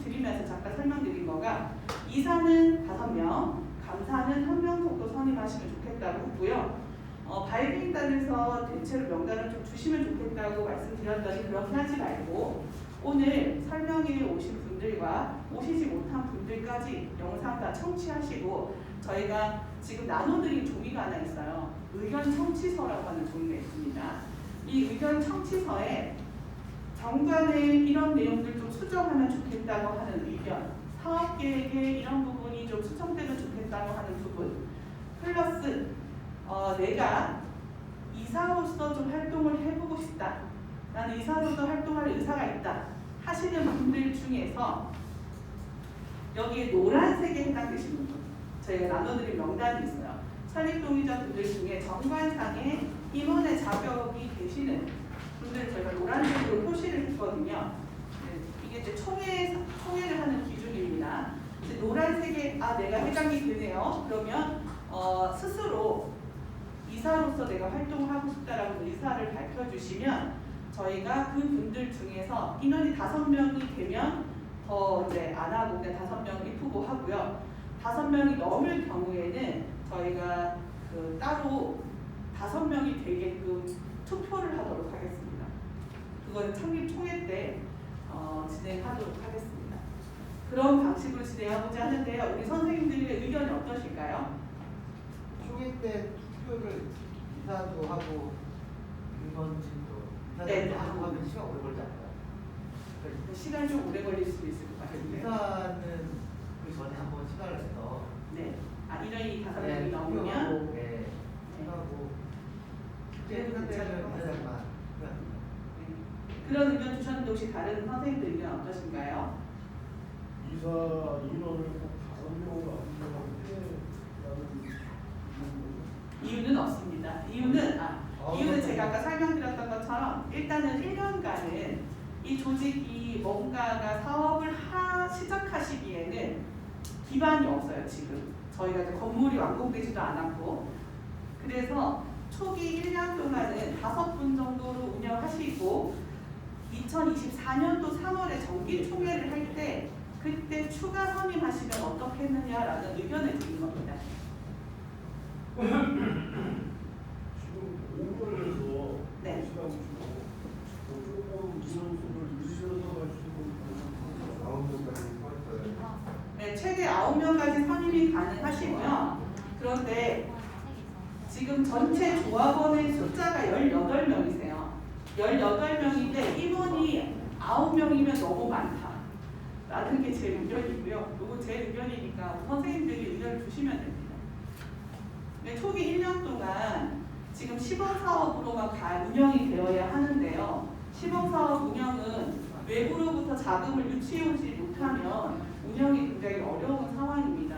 드리면서 잠깐 설명드린 거가 이사는 5명, 감사는 1명 정도 선임하시면 좋겠다고 했고요. 발기인단에서 대체로 명단을 좀 주시면 좋겠다고 말씀드렸더니 그렇게 하지 말고 오늘 설명회에 오신 분들과 오시지 못한 분들까지 영상 다 청취하시고 저희가 지금 나눠드린 종이가 하나 있어요. 의견 청취서라고 하는 종이가 있습니다. 이 의견 청취서에 정관에 이런 내용들 좀 수정하면 좋겠다고 하는 의견, 사업계획에 이런 부분이 좀 수정되면 좋겠다고 하는 부분, 플러스 내가 이사로서 좀 활동을 해보고 싶다. 나는 이사로서 활동할 의사가 있다. 하시는 분들 중에서 여기에 노란색에 해당되시는 분, 저희가 나눠드린 명단이 있어요. 설립동의자 분들 중에 정관상에 임원의 자격이 되시는 분들을 저희가 노란색으로 표시를 했거든요. 이게 이제 총회를 하는 기준입니다. 이제 노란색에 내가 해당이 되네요. 그러면 스스로 이사로서 내가 활동을 하고 싶다라는 의사를 밝혀주시면 저희가 그 분들 중에서 인원이 5명이 되면 더 이제 안 하고 그냥 5명을 입후보 하고요. 5명이 넘을 경우에는 저희가 따로 5명이 되게끔 투표를 하도록 하겠습니다. 그거는 창립 총회 때 진행하도록 하겠습니다. 그런 방식으로 진행하고자 하는데요. 우리 선생님들의 의견이 어떠실까요? 총회 때 투표를 이사도 하고 임원진도 네, 이사도 하고 하면 시간 오래 걸지 않나요? 시간이 좀 오래 걸릴 수도 있을 것 같은데. 이사는 그 전에 한번 시간을 내서 네. 인원이 5명이 넘으면 네, 투표하고 실제 한 때는 이사장만 그런 의견 주셨는데 혹시 다른 선생님들 의견 어떠신가요? 이사 인원을 꼭 5명으로 안 되는데 이유는 없습니다. 이유는 제가 아까 설명드렸던 것처럼 일단은 1년간은 이 조직이 뭔가가 사업을 시작하시기에는 기반이 없어요. 지금 저희가 이제 건물이 완공되지도 않았고 그래서 초기 1년 동안은 5분 정도로 운영하시고 2024년도 3월에 정기 총회를 할 때 그때 추가 선임하시면 어떻겠느냐라는 의견을 드린 겁니다. 지금 5월에서 네. 시간 주고 조금 인원수를 유지해서 가지고 9명까지 할까요? 네, 최대 9명까지 선임이 가능하시고요. 그런데 지금 전체 조합원의 숫자가 18명이세요. 18명인데 임원이 9명이면 너무 많다. 라는 게 제 의견이고요. 이거 제 의견이니까 선생님들이 의견을 주시면 됩니다. 네, 초기 1년 동안 지금 시범사업으로만 다 운영이 되어야 하는데요. 시범사업 운영은 외부로부터 자금을 유치해오지 못하면 운영이 굉장히 어려운 상황입니다.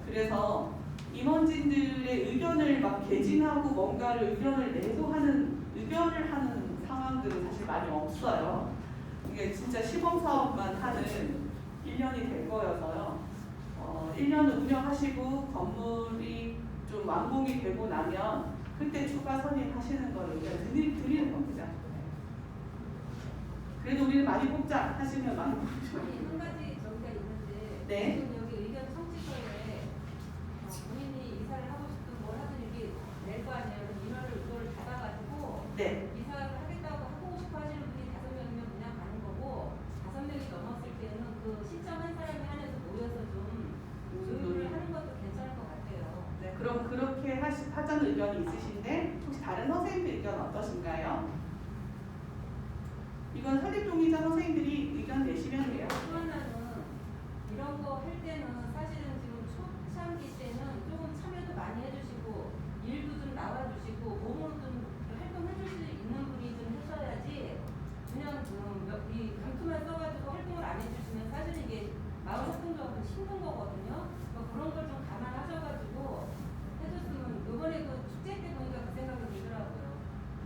그래서 임원진들의 의견을 막 개진하고 뭔가를 의견을 하는 상황들은 사실 많이 없어요. 이게 진짜 시범사업만 하는 1년이 될 거여서요. 1년을 운영하시고 건물이 좀 완공이 되고 나면 그때 추가 선임하시는 거를 드리는 겁니다. 그래도 우리는 많이 뽑자 하시면 많이 뽑죠. 아니, 한 가지 저기가 있는데 네. 지금 여기 의견 청취서에 본인이 이사를 하고 싶든 뭘 하든 이렇게 낼 거 아니에요. 그럼 이거를 받아가지고 네. 이사를 하겠다고 하고 싶어 하시는 분이 5명이면 그냥 가는 거고 5명이 넘었을 때는 그 신청한 사람이 안에서 모여서 좀 조율을 하는 것도 괜찮을 것 같아요. 네, 그럼 그렇게 하자는 의견이 있으신데 혹시 다른 선생님들 의견 어떠신가요? 이건 설립동의자 선생님들이 의견 내시면 돼요. 또 하나는 이런 거 할 때는 사실은 지금 초창기 때는 조금 참여도 많이 해주시고 일도 좀 나와주시고 몸으로 좀 활동해줄 수 있는 분이 좀 하셔야지 그냥 이 강투만 써가지고 활동을 안 해주시면 사실 이게 마을 활동도 힘든 거거든요. 그러니까 그런 걸 좀 감안하셔가지고 해줬으면 이번에 그 축제 때 보니까 그 생각이 들더라고요.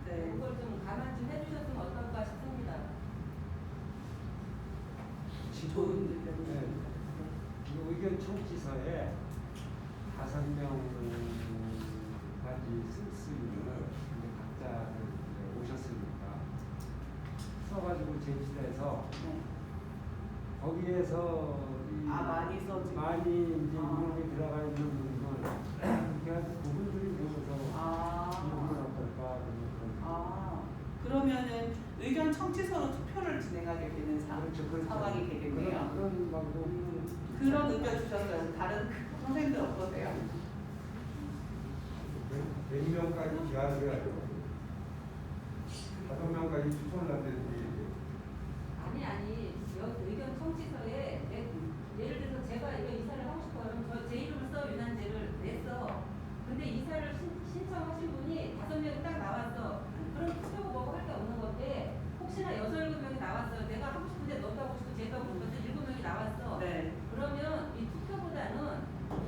네. 그걸 좀 감안 좀 해주셨으면 어떨까 싶습니다. 좋은 의견이네요. 이 의견 청취서에 5명까지 쓰기를 각자 오셨으니까 써가지고 제출해서 네. 거기에서 많이 써지고. 많이 이제 인용이 들어가 있는 부분 그래서 그분들이 모여서 이분은 어떨까 그러면은 의견 청취서로 투표를 진행하게 되는 상황이 되겠네요. 그런 방법 그런 의견 주셨어요. 다른 선생님들 어떠세요? 100명까지 기한을 해야죠. 5명까지 추천을 하든지. 아니 여기 의견 청취서에 예를 들어서 제가 이거 이사를 하고 싶어요. 그럼 제 이름을 써 유난제를 냈어. 근데 이사를 신청하신 분이 5명이 딱 나왔어. 그럼 투표고 뭐고 할 게 없는 건데 혹시나 6, 7명이 나왔어요. 내가 하고 싶은데 너도 하고 싶고 쟤도 하고 싶은데 7명이 나왔어. 네. 그러면 이 투표보다는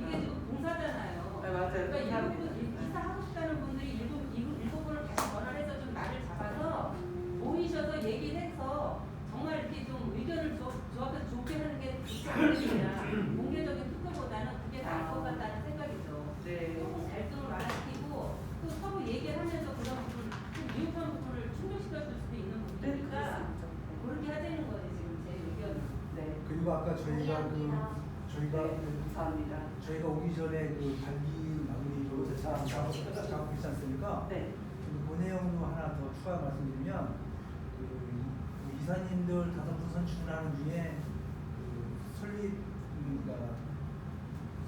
이게 지금 봉사잖아요. 네, 맞아요. 그러니까 봉사입니다. 이사 하고 싶다는 분들이 일곱 분을 다시 전화해서 좀 말을 잡아서 모이셔서 얘기를 해서 정말 이렇게 좀 의견을 조합해서 좋게 하는 게 좋지 않겠느냐. 공개적인 투표보다는 그게 나을 것 같다는 생각이죠. 네. 조금 갈등을 완화시키고 또 서로 얘기를 하면서 그런 부분, 좀 미흡한 부분을 충족시켜줄 수도 있는 부분이니까 그렇게 하자는 거지 지금 제 의견은. 네. 그리고 아까 저희가 감사합니다. 저희가 오기 전에 그 단기 마무리 작업했지 않습니까? 네. 그 내용도 하나 더 추가 말씀드리면 그 이사님들 5분 선출을 하는 중에 그 설립 그러니까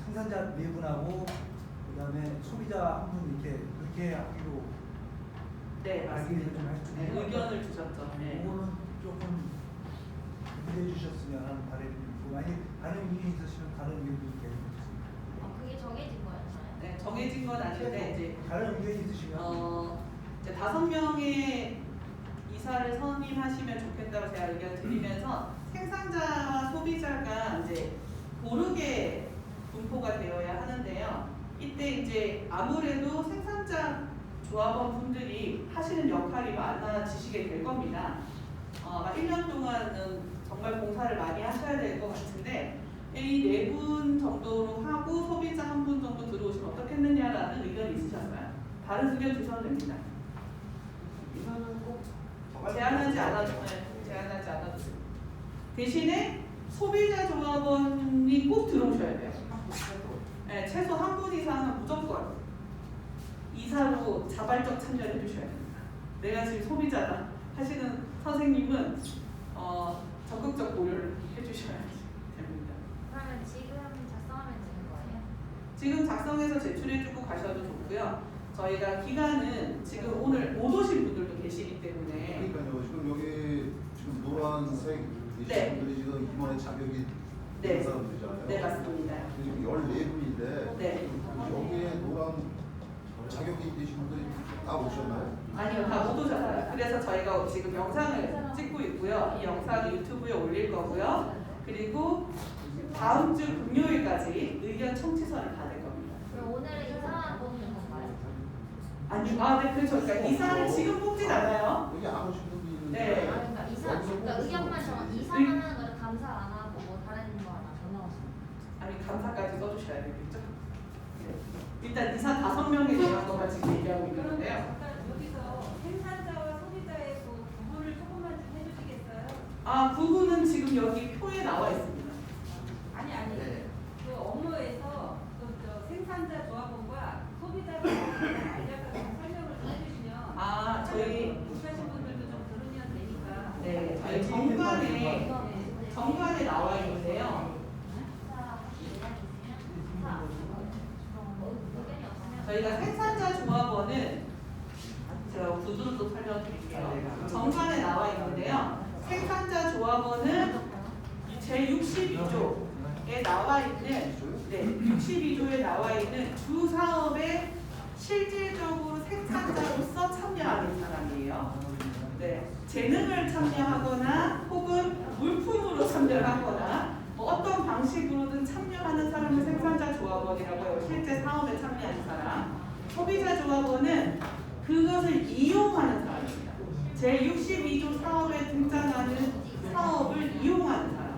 생산자 4분하고 그다음에 소비자 1분 이렇게 그렇게 하기로 네, 알기를 좀 네, 하셨죠. 의견을 주셨죠. 네. 그거는 조금 기대해 주셨으면 하는 바람이 있고 만약 다른 의견이 있으시면 다른 의견도 이렇게 해주셨습니다. 그게 정해진 거였나요? 네, 정해진 건 아닌데 이제 다른 의견이 있으시면 이제 5명의 이사를 선임하시면 좋겠다고 제가 의견 드리면서 생산자와 소비자가 이제 고르게 분포가 되어야 하는데요. 이때 이제 아무래도 생산자 조합원 분들이 하시는 역할이 많아지시게 될 겁니다. 1년 동안은 정말 봉사를 많이 하셔야 될 것 같은데 이 4분 정도로 하고 소비자 1분 정도 들어오시면 어떻겠느냐라는 의견이 있으셨어요. 다른 의견 주셔도 됩니다. 이사는 꼭 제한하지 않아도 대신에 소비자 조합원이 꼭 들어오셔야 돼요. 네, 최소 1분 이상은 무조건 이사로 자발적 참여를 해주셔야 됩니다. 내가 지금 소비자다 하시는 선생님은 적극적 고려를 해주셔야 됩니다. 그러면 지금 작성하면 되는 거예요? 지금 작성해서 제출해주고 가셔도 좋고요. 저희가 기간은 지금 오늘 못 오신 분들도 계시기 때문에 그러니까요. 지금 여기 지금 노란색 네. 분들이 지금 이번에 자격이 네. 된 사람들이잖아요. 네, 맞습니다. 지금 14분인데 네. 여기에 노란 자격이 되신 분들이 다 오셨나요? 아니요, 다 못 오셨어요. 그래서 저희가 지금 영상을 찍고 있고요. 이 영상을 유튜브에 올릴 거고요. 그리고 다음 주 금요일까지 의견 청취서를 받을 겁니다. 그럼 오늘 이사 뽑는 건가요? 아니, 네, 그렇죠. 그러니까 이사를 지금 뽑진 않아요. 여기 안 오신 분이 있는데 네. 그러니까 이사, 여기서 그러니까 뽑으시는 의견만 정한 거지. 이사만 하는 거는 감사 안 하고 뭐 다른 거 하나 더 넣었어요. 아니, 감사까지 써주셔야 되겠죠. 네. 일단 이사 5명에 대한 것만 지금 얘기하고 그러면 있는데요. 잠깐 여기서 생산자와 소비자의 그 구분을 조금만 좀 해주시겠어요? 구분은 지금 여기 표에 나와 있습니다. 아니 네. 그 업무에서 저 생산자 조합원과 소비자 조합원의 간략하게 설명을 좀 해주시면 저희 못하신 분들도 좀 들으면 되니까. 네, 저희 정관에 나와 있는데요. 저희가 생산자 조합원은 제가 구두로 또 설명드릴게요. 정관에 나와 있는데요. 생산자 조합원은 제62조에 나와 있는 62조에 나와 있는 주 사업에 실질적으로 생산자로서 참여하는 사람이에요. 네, 재능을 참여하거나 혹은 물품으로 참여하거나 어떤 방식으로든 참여하는 사람을 생산자 조합원이라고 해요. 실제 사업에 참여하는 사람. 소비자 조합원은 그것을 이용하는 사람입니다. 제62조 사업에 등장하는 사업을 이용하는 사람.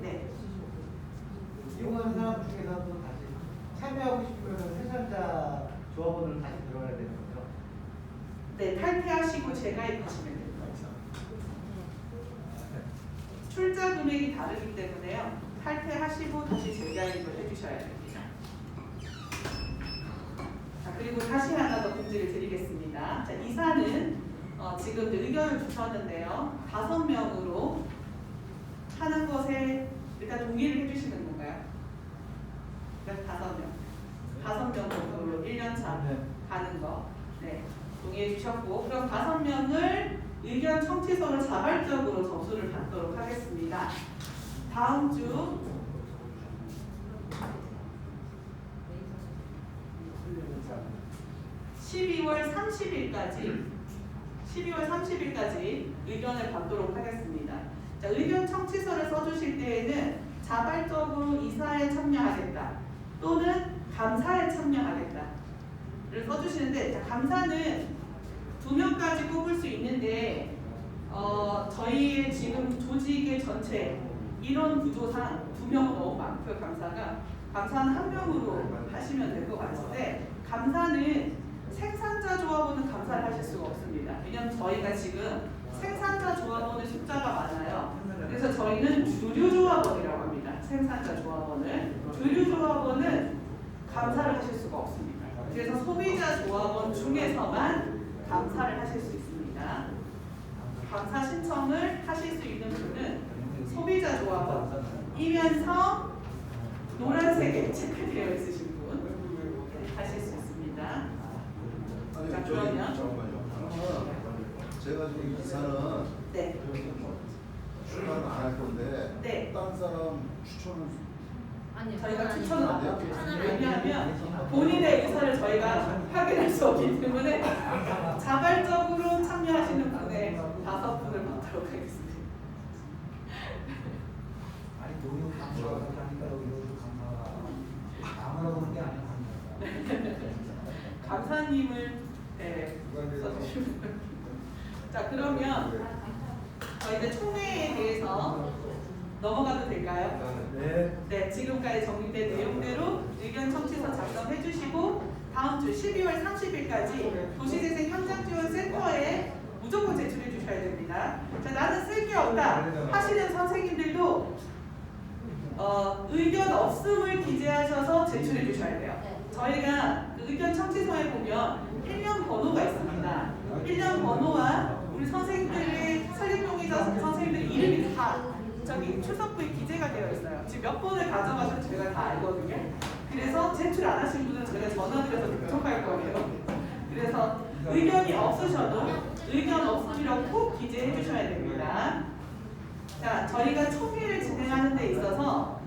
네. 이용하는 사람 중에서도 다시 참여하고 싶으면 생산자 조합원을 다시 들어가야 되는 거죠. 네, 탈퇴하시고 재가입하시면 됩니다. 출자 금액이 다르기 때문에요. 탈퇴하시고 다시 재가입을 해주셔야 됩니다. 자, 그리고 다시 하나 더 공지를 드리겠습니다. 자, 이사는 지금 의견을 주셨는데요. 5명으로 하는 것에 일단 동의를 해주시는 건가요? 네, 5명. 5명 정도로 1년차 가는 거. 네, 동의해 주셨고, 그럼 5명을 의견 청취서로 자발적으로 점수를 받도록 하겠습니다. 다음 주 12월 30일까지 의견을 받도록 하겠습니다. 자, 의견 청취서를 써주실 때에는 자발적으로 이사에 참여하겠다 또는 감사에 참여하겠다를 써주시는데, 자, 감사는 2명까지 뽑을 수 있는데 저희의 지금 조직의 전체 이런 구조상 2명은 너무 많고요. 감사는 1명으로 하시면 될 것 같은데, 감사는 생산자 조합원은 감사를 하실 수가 없습니다. 왜냐하면 저희가 지금 생산자 조합원의 숫자가 많아요. 그래서 저희는 주류 조합원이라고 합니다. 생산자 조합원을. 주류 조합원은 감사를 하실 수가 없습니다. 그래서 소비자 조합원 중에서만 감사를 하실 수 있습니다. 감사 신청을 하실 수 있는 분은 소비자 조합원이면서 노란색에 체크되어 있으신 분 하실 수 있습니다. 아니, 자, 저희 그러면 잠깐만요. 제가 지금 이사는 네. 출마는 안 할 건데 네. 다른 사람 추천을 아니요. 저희가 그건 추천을 안 아니고. 해요. 추천을 안 왜냐하면 본인의 의사를 저희가 확인할 수 없기 때문에 자발적으로 참여하시는 분의 5분을 받도록 하겠습니다. 아니 노용 감사가 하니까 여기도 감사가 아무나 보는 게 아니야. 감사님을 써주시면 자, 그러면 저희 이제 총회에 대해서 넘어가도 될까요? 네, 지금까지 정리된 내용대로 의견 청취서 작성해 주시고 다음 주 12월 30일까지 도시재생 현장지원센터에 무조건 제출해 주셔야 됩니다. 자, 나는 쓸 게 없다 하시는 선생님들도 의견 없음을 기재하셔서 제출해 주셔야 돼요. 저희가 그 의견 청취서에 보면 필명 번호가 있습니다. 필명 번호와 우리 선생님들의 설립용의자 선생님들 이름이 다 저기 출석부에 기재가 되어 있어요. 지금 몇 번을 가져가셔도 제가 다 알거든요. 그래서 제출 안 하신 분은 제가 전화드려서 요청할 거예요. 그래서 의견이 없으셔도 의견 없음이라고 꼭 기재해 주셔야 됩니다. 자, 저희가 총회를 진행하는 데 있어서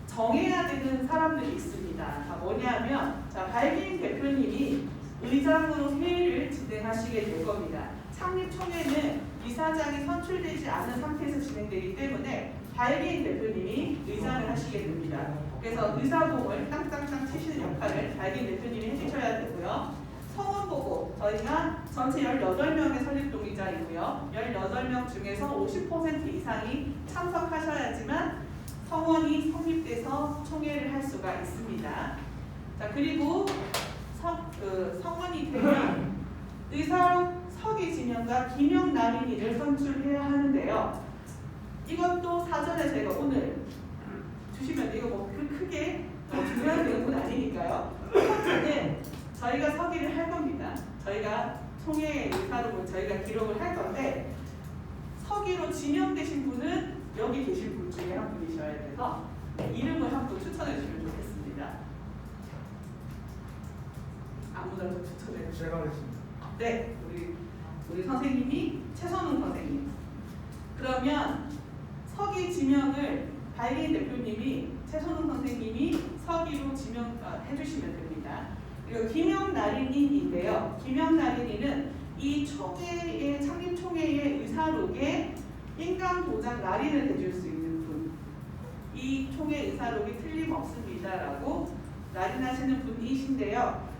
정해야 되는 사람들이 있습니다. 다 뭐냐면, 자, 발기인 대표님이 의장으로 회의를 진행하시게 될 겁니다. 창립총회는 이사장이 선출되지 않은 상태에서 진행되기 때문에 발기인 대표님이 의장을 하시게 됩니다. 그래서 의사봉을 땅땅땅 치시는 역할을 발기인 대표님이 해주셔야 되고요. 성원 보고 저희가 전체 18명의 설립동의자이고요. 18명 중에서 50% 이상이 참석하셔야지만 성원이 성립돼서 총회를 할 수가 있습니다. 자, 그리고 성원이 되면 의사 서기 지명과 기명 날인이를 선출해야 하는데요. 이것도 사전에 저희가 오늘 주시면 이거 뭐 크게 중요한 내용은 아니니까요. 첫째는 저희가 서기를 할 겁니다. 저희가 총회 의사로 저희가 기록을 할 건데 서기로 지명되신 분은 여기 계신 분 중에 한 분이셔야 돼서 이름을 한 분 추천해 주시면 좋겠습니다. 아무나 좀 추천해 주세요. 제가 하겠습니다. 네, 우리 선생님이 최선웅 선생님. 그러면 서기 지명을 발기인 대표님이 최선웅 선생님이 서기로 지명해 주시면 됩니다. 그리고 기명날인인인데요. 기명날인인은 이 총회의 창립 총회의 의사록에 인감 도장 날인을 해줄 수 있는 분. 이 총회 의사록이 틀림없습니다라고 날인하시는 분이신데요.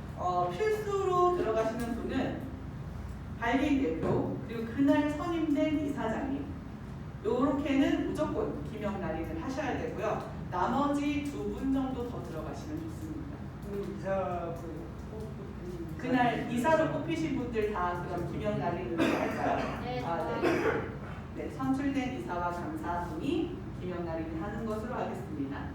필수로 들어가시는 분은 발기인 대표 그리고 그날 선임된 이사장님. 요렇게는 무조건 기명 날인을 하셔야 되고요. 나머지 2분 정도 더 들어가시면 좋습니다. 그날 이사로 뽑히신 분들 다 그럼 기명 날인을 할까요? 네. 네, 선출된 이사와 감사분이 기명 날인을 하는 것으로 하겠습니다.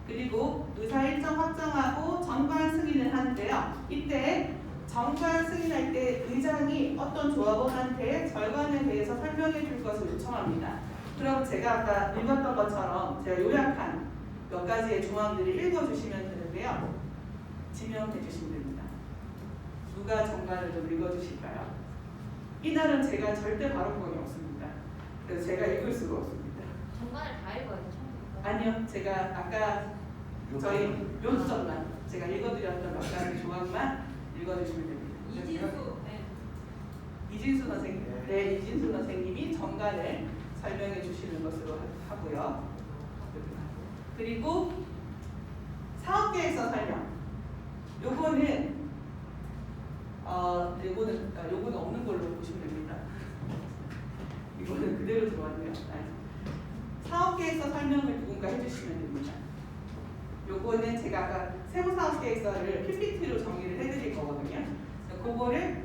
그리고 의사 일정 확정하고 정관 승인을 하는데요. 이때 정관 승인할 때 의장이 어떤 조합원한테 절관에 대해서 설명해 줄 것을 요청합니다. 그럼 제가 아까 읽었던 것처럼 제가 요약한 몇 가지의 조항들을 읽어주시면 되는데요. 지명해 주시면 됩니다. 누가 정관을 좀 읽어주실까요? 이날은 제가 절대 발언권이 없습니다. 그래서 제가 읽을 수가 없습니다. 정관을 다 읽어야 돼, 처음부터. 아니요, 제가 아까 저희 요점만 제가 읽어드렸던 몇 가지 조항만 읽어주시면 됩니다. 이진수. 네. 이진수 선생님, 네, 이진수 선생님이 정관을 설명해 주시는 것으로 하고요. 그리고 사업계획서 설명. 요거는 요거는 없는 걸로 보시면 됩니다. 이거는 그대로 들어왔네요. 사업계획서 설명을 누군가 해주시면 됩니다. 요거는 제가 아까 세부사업계획서를 PPT로 정리를 해드릴 거거든요. 그거를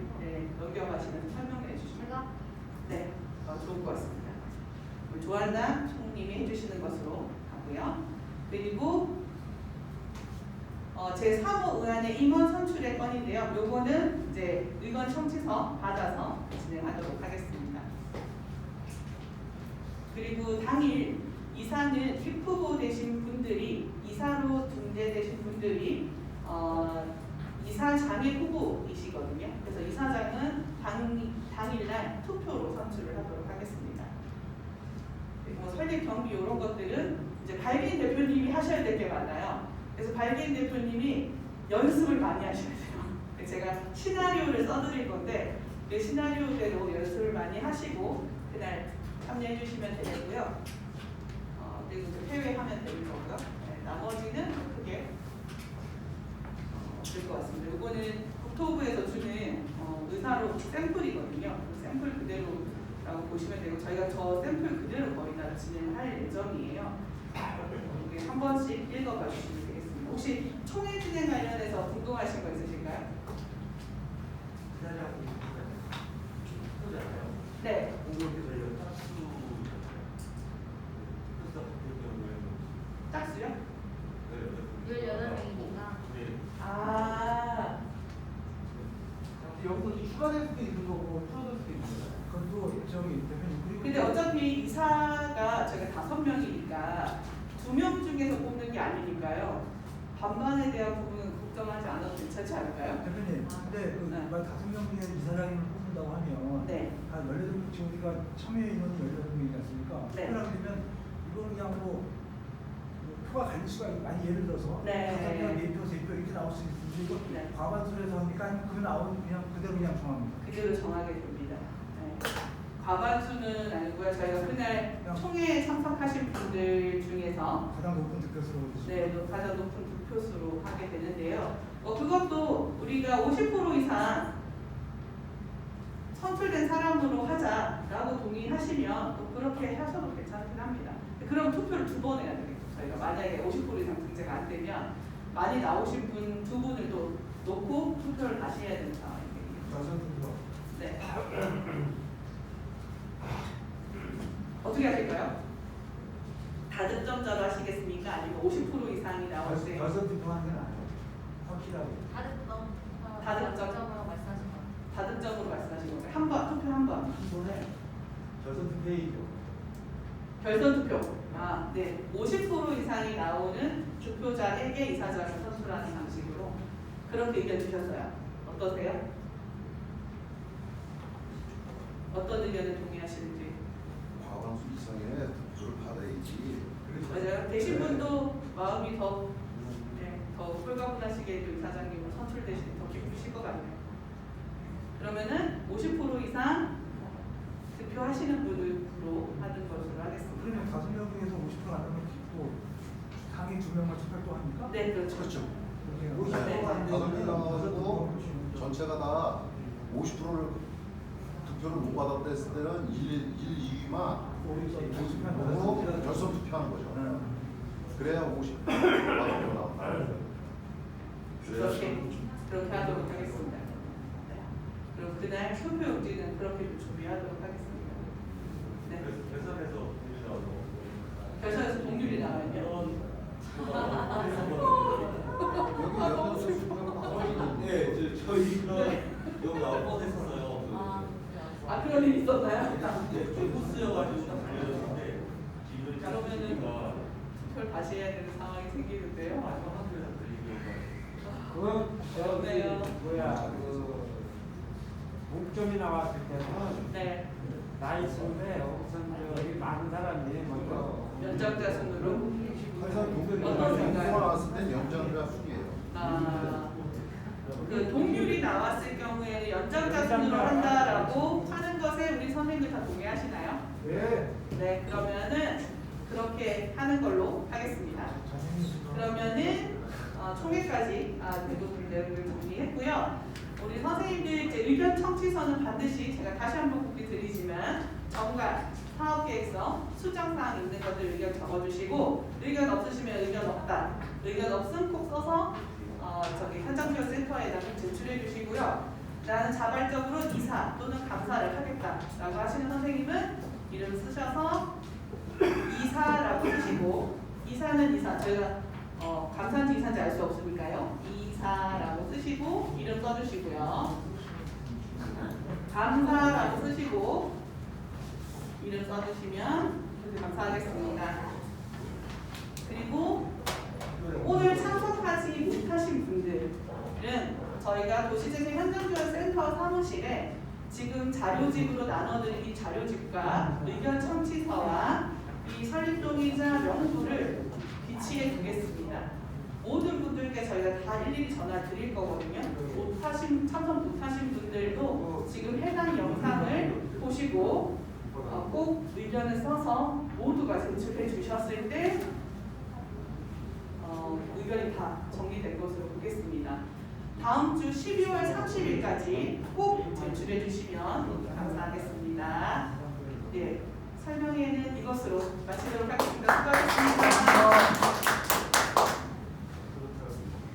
넘겨가시면서 설명을 해주시면 제가 네, 좋을 것 같습니다. 우리 조한나 총님이 해주시는 것으로 하고요. 그리고 제3호 의안의 임원 선출의 건인데요. 요거는 이제 의원 청취서 받아서 진행하도록 하겠습니다. 그리고 당일 이사는 입후보 되신 분들이 이사로 등재되신 분들이 이사장의 후보이시거든요. 그래서 이사장은 당일날 투표로 선출을 하도록 하겠습니다. 그리고 설립 경비 이런 것들은 이제 발기인 대표님이 하셔야 될 게 많아요. 그래서 발기인 대표님이 연습을 많이 하셔야 돼요. 제가 시나리오를 써드릴 건데 그 시나리오대로 연습을 많이 하시고 그날 참여해 주시면 되겠고요. 그리고 이제 폐회하면 되는 거고요. 네, 나머지는 크게 될 것 같습니다. 이거는 국토부에서 주는 의사로 샘플이거든요. 그 샘플 그대로라고 보시면 되고 저희가 저 샘플 그대로 거의 다 진행할 예정이에요. 한 번씩 읽어봐 주시면 되겠습니다. 혹시 총회 진행 관련해서 궁금하신 거 있으신가요? 네. 짝수요? 18명이니까. 아, 여기서 추가될 수도 있는 거고 줄어들 수도 있는 거예요. 그것도 저기 대표님 그리고 근데 어차피 이사가 저희가 5명이니까 2명 중에서 뽑는 게 아니니까요. 반반에 대한 부분은 걱정하지 않아도 괜찮지 않을까요? 대표님 근데 그 네. 5명 중에 이사장님을 뽑는다고 하면 네. 한 18명 지금 우리가 참여 인원이 18명이지 않습니까? 네. 그러면 이거는 그냥 뭐 표가 갈릴 수가 있고 아니 예를 들어서 네. 5명, 4표, 3표 이렇게 나올 수 있는데 이거 네. 과반수로 해서 합니까? 아니면 그 나오는 그냥 그대로 그냥 정합니까? 그대로 정하게 됩니다. 네. 과반수는 아니고요. 저희가 그날 총회에 참석하신 분들 중에서 가장 높은 득표수로 네, 가장 높은 득표수로 하게 되는데요. 그것도 우리가 50% 이상 선출된 사람으로 하자라고 동의하시면 또 그렇게 하셔도 괜찮긴 합니다. 그럼 투표를 2번 해야 되겠죠. 저희가 만약에 50% 이상 등재가 안 되면 많이 나오신 분 2분을 또 놓고 투표를 다시 해야 되는 상황이에요. 네. 어떻게 하실까요? 다득점자로 하시겠습니까? 아니면 50% 이상이 나올 때 결선 투표하는 게 나아요. 확실하게. 다득점으로 말씀하신 것 같아요. 다득점으로 말씀하신 거예요. 한 번, 투표 한 번. 한 번에 결선 투표이죠. 결선 투표. 아, 네. 50% 이상이 나오는 투표자에게 이사장을 선출하는 방식으로 그렇게 의견 주셨어요. 어떠세요? 어떤 의견을 동의하시는지. 과반수 이상의 득표를 받아야지. 맞아요. 되신 분도 마음이 더, 네, 더 홀가분하시게 또 이사장님으로 선출되시는 더 기쁘실 것 같네요. 그러면은 50% 이상 득표하시는 분으로 하는 것으로 하겠습니다. 그러면 5명 중에서 50% 안 하면 또 상위 2명만 투표를 또 합니까? 네, 그렇죠. 그렇죠. 네. 5명 나와가지고 전체가 다 50%를 득표를 못 받았을 때는 1, 2위만 결선 투표하는 거죠. 그래야 50% 받아서 나온다. 그렇게 하도록 하겠습니다. 네. 그럼 그날 투표 용지는 그렇게 좀 준비하도록 하겠습니다. 네. 결선에서 동률이 나와요. 네, 저희가 여기 나올 뻔했었어요. 아, 그런 일 있었나요? 코스여가지고 딱 보였는데 기분이 그러면은 가 투표를 다시 해야 되는 상황이 생기는데요. 학교에서 그렇네요. 그 목점이 나왔을 때는 네. 나이 순에 우선 저기 많은 사람이 먼저 연장자 순으로. 항상 어떤 생각이요? 동료가 나왔을 때 연장자 순이에요. 아, 그 동률이 나왔을 경우에는 연장자 순으로 한다라고 하는 것에 우리 선생님들 다 동의하시나요? 네. 네, 그러면은 그렇게 하는 걸로 하겠습니다. 그러면은 총회까지 대부분 내용을 정리했고요. 우리 선생님들 이제 의견 청취서는 반드시 제가 다시 한번 보기 드리지만 정관, 사업계획서, 수정사항 있는 것들 의견 적어주시고 의견 없으시면 의견 없다. 의견 없음 꼭 써서 현장교육센터에다가 제출해 주시고요. 나는 자발적으로 이사 또는 감사를 하겠다라고 하시는 선생님은 이름 쓰셔서 이사라고 쓰시고 이사는 이사 저희가 감사인지 이사인지 알 수 없으니까요. 이사라고 쓰시고 이름 써주시고요. 감사라고 쓰시고 이름 써주시면 감사하겠습니다. 그리고 오늘 참석하지 못하신 분들은 저희가 도시재생 현장교육센터 사무실에 지금 자료집으로 나눠드린 이 자료집과 의견 청취서와 이 설립동의자 명부를 비치해 두겠습니다. 모든 분들께 저희가 다 일일이 전화 드릴 거거든요. 참석 못하신 분들도 지금 해당 영상을 보시고 꼭 의견을 써서 모두가 제출해 주셨을 때 의견이 다 정리된 것으로 보겠습니다. 다음 주 12월 30일까지 꼭 제출해 주시면 감사하겠습니다. 네, 설명회는 이것으로 마치도록 하겠습니다. 수고하셨습니다.